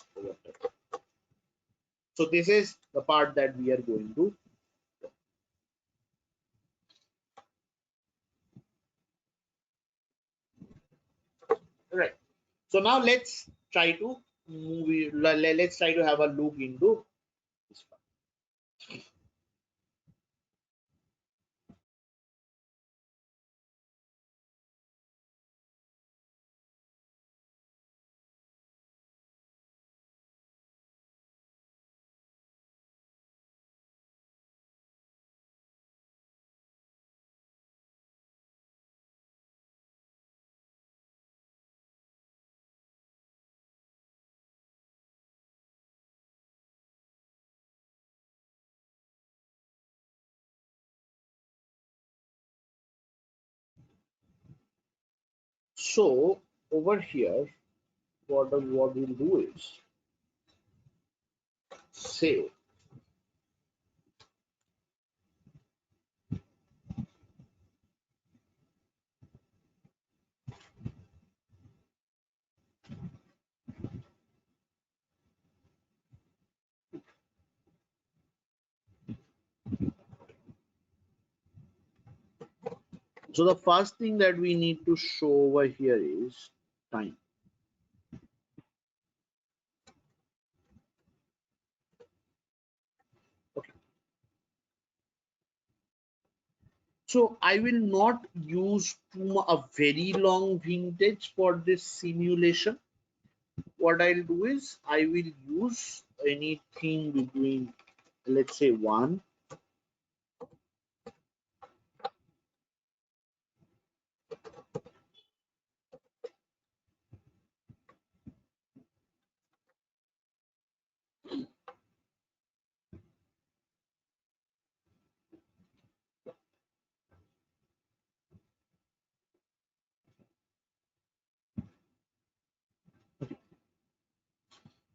So this is the part that we are going to. Right. So now let's try to let's try to have a look into this part. So over here, what we'll do is say so the first thing that we need to show over here is time. Okay. So I will not use a very long vintage for this simulation. What I'll do is I will use anything between, let's say, 1 .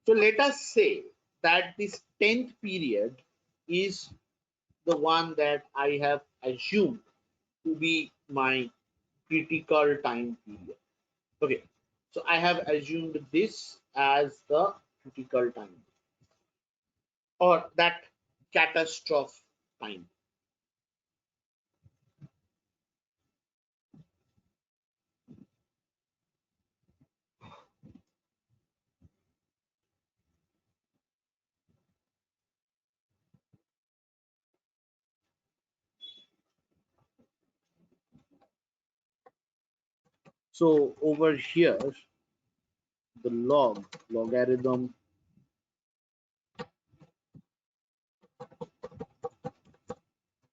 So let us say that this 10th period is the one that I have assumed to be my critical time period. Okay, so I have assumed this as the critical time or that catastrophe time. So over here, the logarithm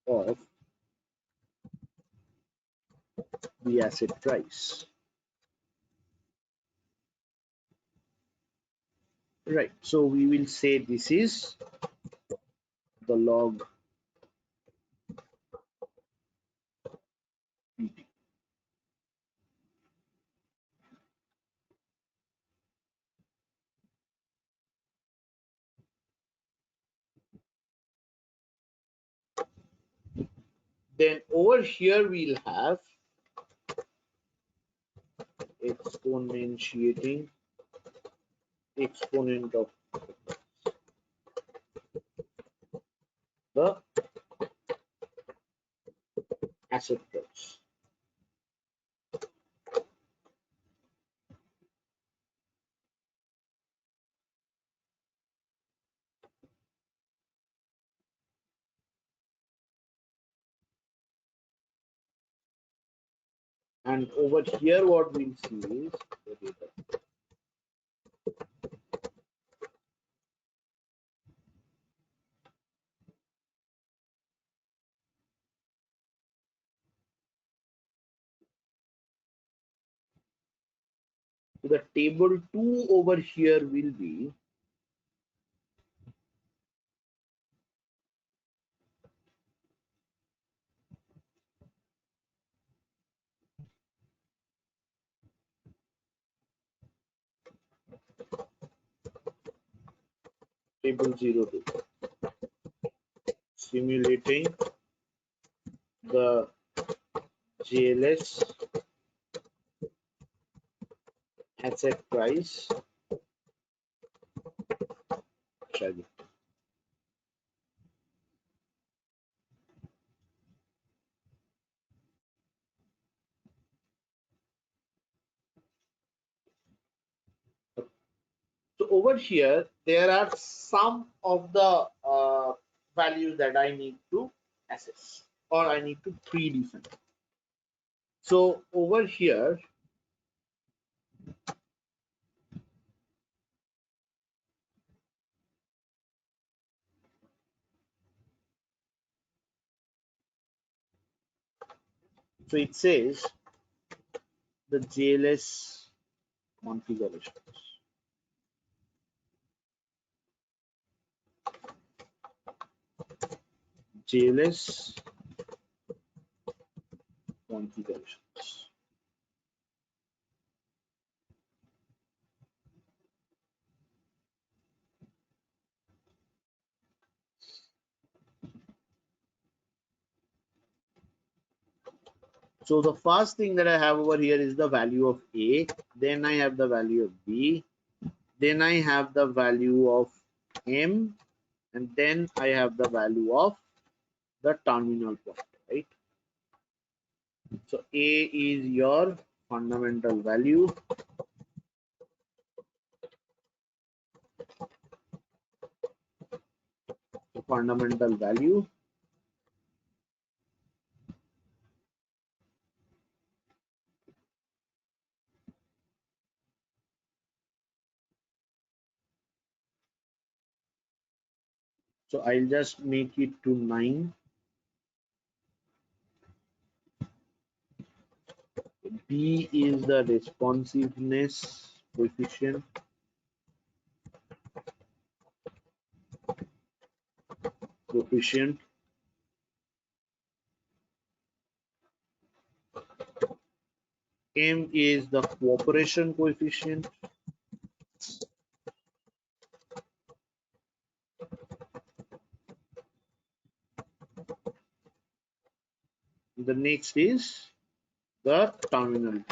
of the asset price. Right. So we will say this is the log PT. Then over here we'll have exponentiating exponent of the asset price. And over here what we'll see is the data. So the table 2 over here will be table 02. simulating the JLS asset price trajectory. So over here, there are some of the values that I need to assess or I need to predefine. So over here, so it says the JLS configurations. JLS configurations. So the first thing that I have over here is the value of A, then I have the value of B, then I have the value of M, and then I have the value of the terminal point, right? So A is your fundamental value, so I'll just make it to 9. B is the responsiveness coefficient, M is the cooperation coefficient, the next is the terminal.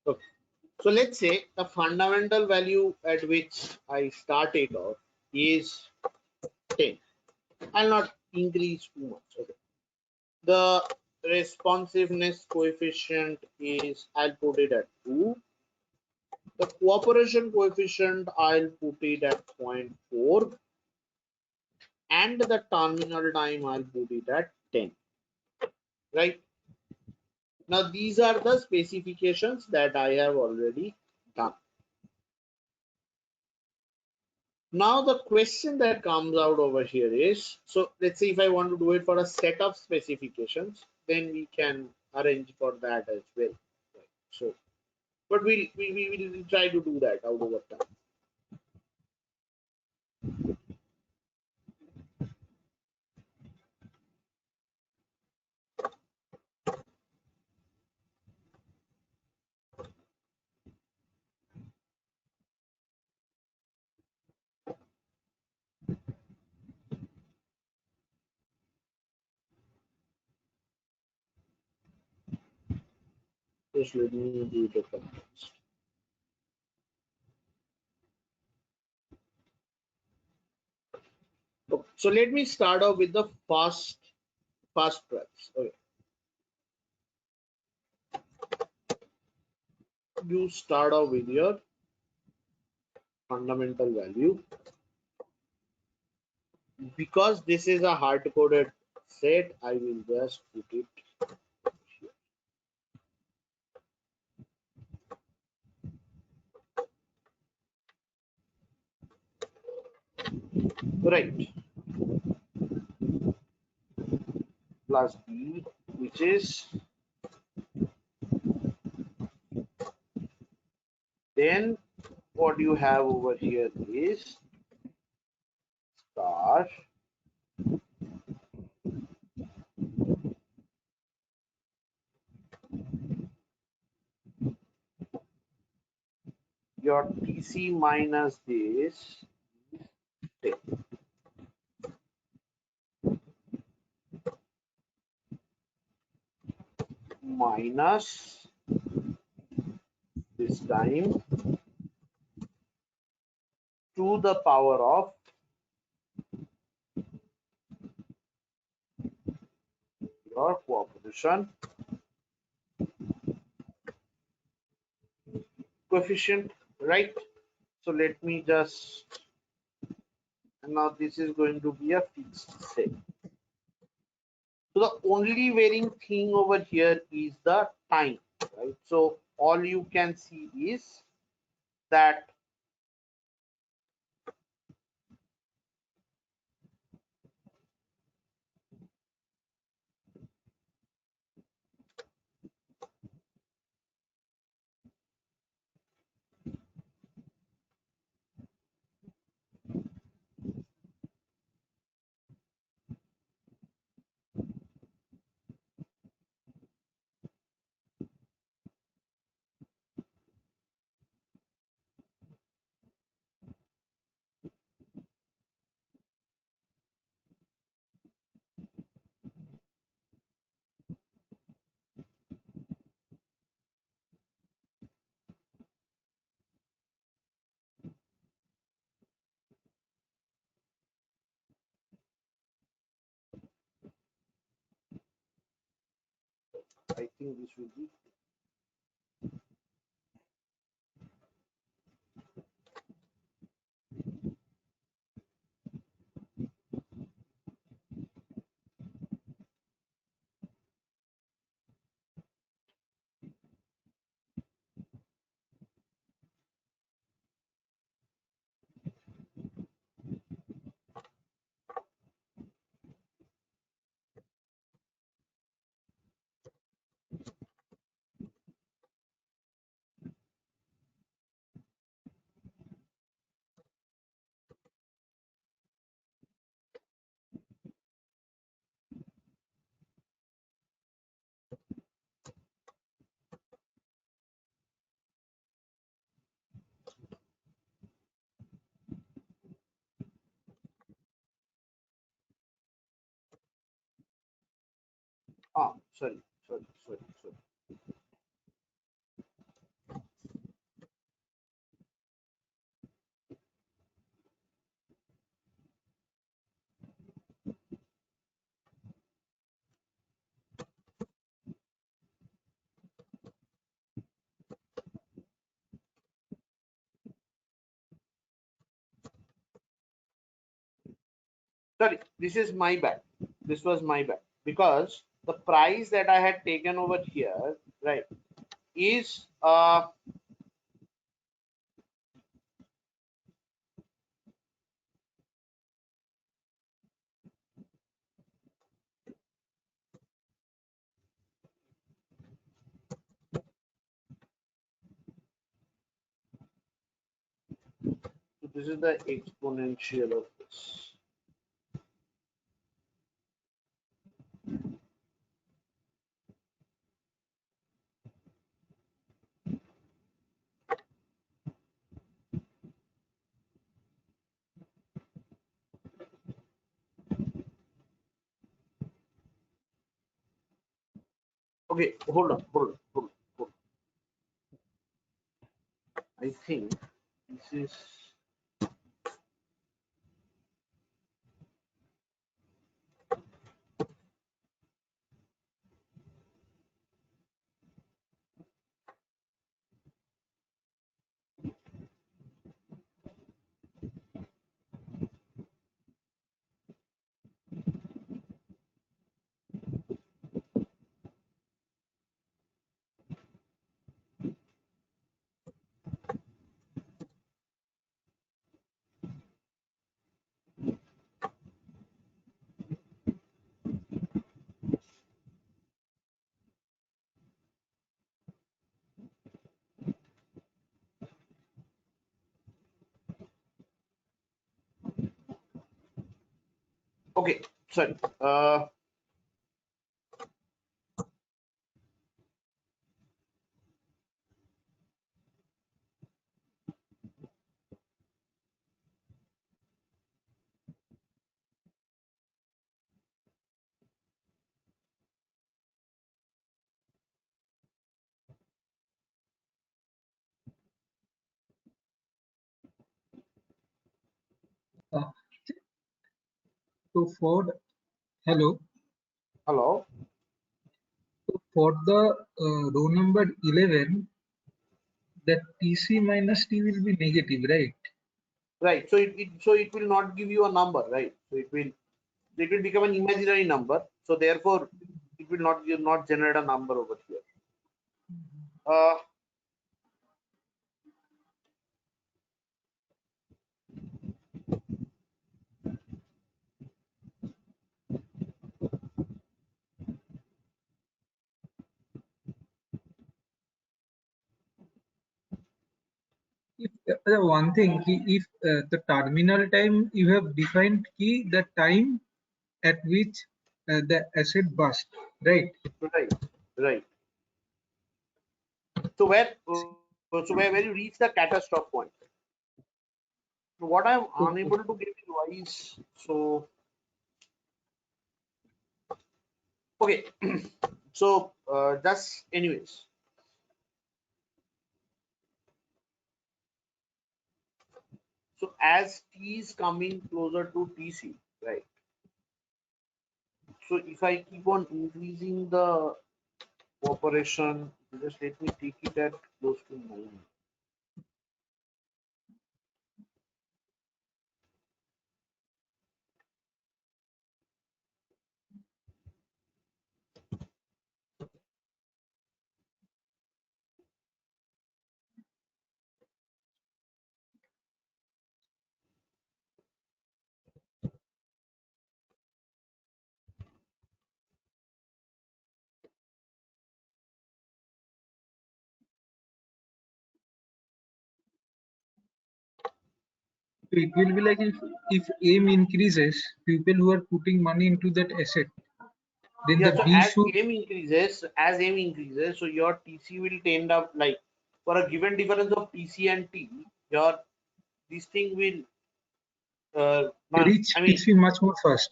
Okay. So let's say the fundamental value at which I start it off is 10. I'll not increase too much. Okay. The responsiveness coefficient is, I'll put it at 2. The cooperation coefficient, I'll put it at 0.4. And the terminal time, I'll put it at 10. Right? Now, these are the specifications that I have already done. Now, the question that comes out over here is, so let's say if I want to do it for a set of specifications, then we can arrange for that as well. Right? So, but we will try to do that out over time. Just let me do the context. Okay, so let me start off with the fast price. Okay. You start off with your fundamental value. Because this is a hard-coded set, I will just put it here. Right. Plus B, which is then what you have over here is star your TC minus this minus this time to the power of your cooperation coefficient, right? So let me just, and now this is going to be a fixed set. So the only varying thing over here is the time, right? So all you can see is that I think this will be sorry. Sorry, this is my bad. This was my bad because the price that I had taken over here, right, is so this is the exponential of this. Okay, hold on. I think this is okay. Sorry. So hello. Hello. So for the row number 11, that TC minus T will be negative, right? Right. So it will not give you a number, right? So it will become an imaginary number. So therefore, it will not generate a number over here. Uh, If one thing, if the terminal time you have defined the time at which the asset burst, right? right. Right. So where you reach the catastrophe point. So what I'm Okay. unable to give you is so okay. So just anyways. So as T is coming closer to TC, right? So if I keep on increasing the operation, just let me take it at close to 9. So it will be like if M increases, people who are putting money into that asset, then Yeah, the so B should as M increases, so your TC will tend up like for a given difference of TC and T, your this thing will reach I mean TC much more fast.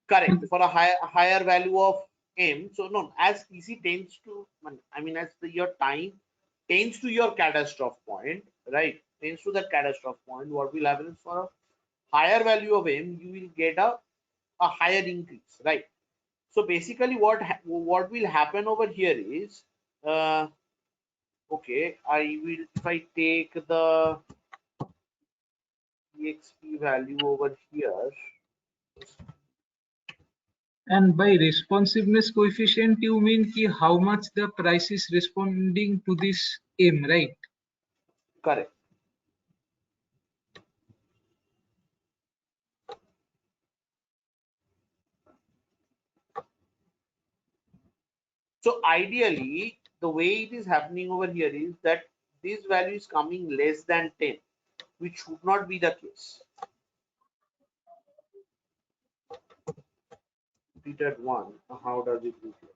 correct for a higher value of M. So no, as TC tends to I mean as your time tends to your catastrophe point, right? Tends to that catastrophe point, what will happen is for a higher value of M, you will get a higher increase, right? So basically, what will happen over here is, okay, I will if I take the exp value over here, And by responsiveness coefficient, you mean how much the price is responding to this M, right? correct. So ideally, the way it is happening over here is that this value is coming less than 10, which should not be the case. Put it at 1. How does it look like?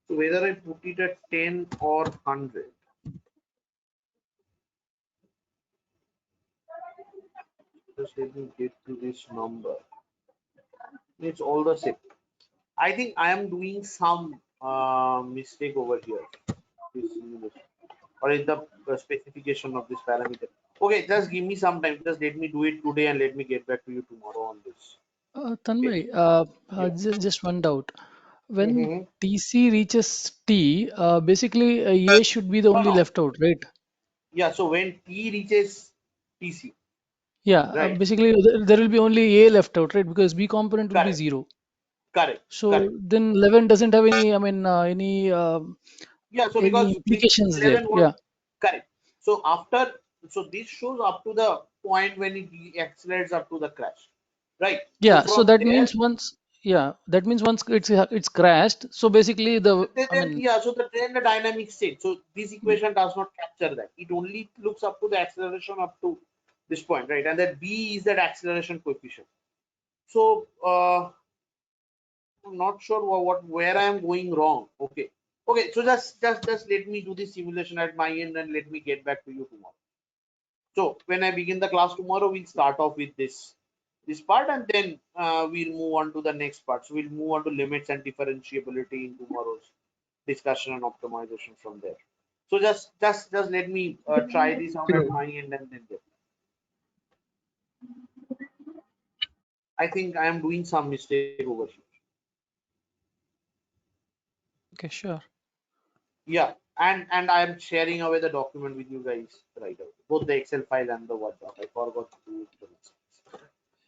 So whether I put it at 10 or 100, just let me get to this number. It's all the same. I think I am doing some mistake over here, this simulation, or in the specification of this parameter. Okay, just give me some time. Just let me do it today and let me get back to you tomorrow on this. Okay. Tanmay, Yeah. just one doubt. When Mm-hmm. TC reaches T, basically A should be the No, only no. left out, right? Yeah. So when T reaches TC, Yeah, right? basically there will be only A left out, right? Because B component will be Correct. 0. Correct. So Correct. then 11 doesn't have any, I mean, Yeah. So any because implications there. 11 was Yeah, correct. So after, so this shows up to the point when it accelerates up to the crash, right? So yeah. So from that there, means once, yeah, that means once it's crashed. So basically I then mean, yeah, so then the dynamic state. So this equation does not capture that. It only looks up to the acceleration up to this point, right? And that B is that acceleration coefficient. So I'm not sure where I am going wrong. Okay. Okay, so just let me do this simulation at my end and let me get back to you tomorrow. So when I begin the class tomorrow, we'll start off with this part and then we'll move on to the next part. So we'll move on to limits and differentiability in tomorrow's discussion and optimization from there. So just let me try this out at Sure. my end and then get. I think I am doing some mistake over here. Okay, sure. Yeah, and I am sharing away the document with you guys right away, both the Excel file and the Word doc. I forgot to do it.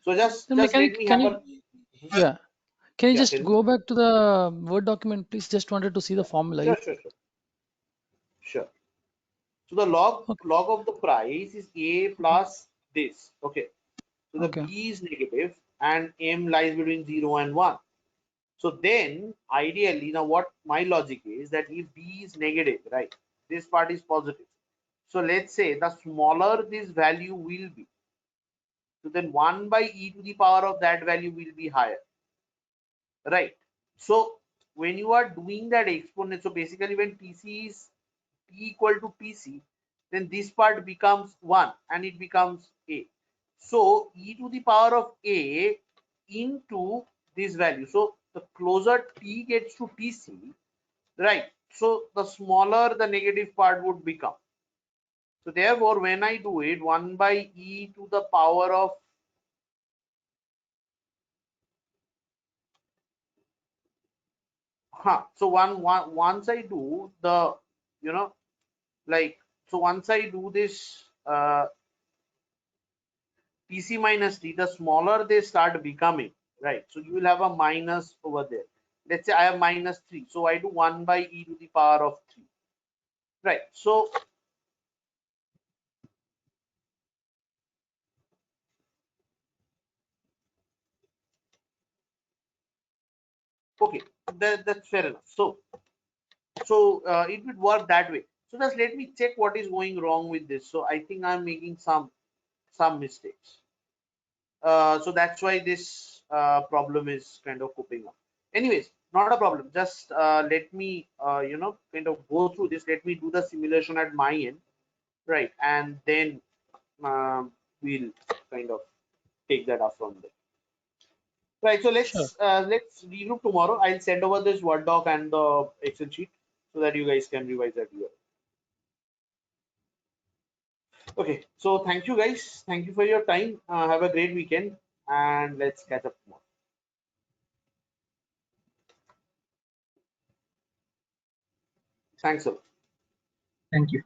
So Then just let mechanic, me can have you, a yeah, can you yeah. just Tell me. go back to the Word document, please? Just wanted to see the formula. Sure. So the Okay, log of the price is A plus this. Okay. So the okay, B is negative and M lies between 0 and 1. So then ideally, now what my logic is that if B is negative, right, this part is positive. So let's say the smaller this value will be, so then 1 by e to the power of that value will be higher, right? So when you are doing that exponent, so basically when PC is P equal to PC, then this part becomes 1 and it becomes A. So e to the power of A into this value. So the closer T gets to TC, right? So the smaller the negative part would become. So therefore, when I do it, 1 by e to the power of so once I do the you know like so once I do this TC minus T, the smaller they start becoming, right? So you will have a minus over there. Let's say I have minus 3. So I do 1 by e to the power of 3, right? So, okay, that's fair enough. So it would work that way. So just let me check what is going wrong with this. So I think I'm making some mistakes. So that's why this problem is kind of popping up. Anyways, not a problem. Just let me kind of go through this. Let me do the simulation at my end, right? And then we'll kind of take that up from there. Right. So sure. let's regroup tomorrow. I'll send over this Word doc and the Excel sheet so that you guys can revise that here. Okay. So thank you guys. Thank you for your time. Have a great weekend and let's catch up tomorrow. Thanks a lot. Thank you.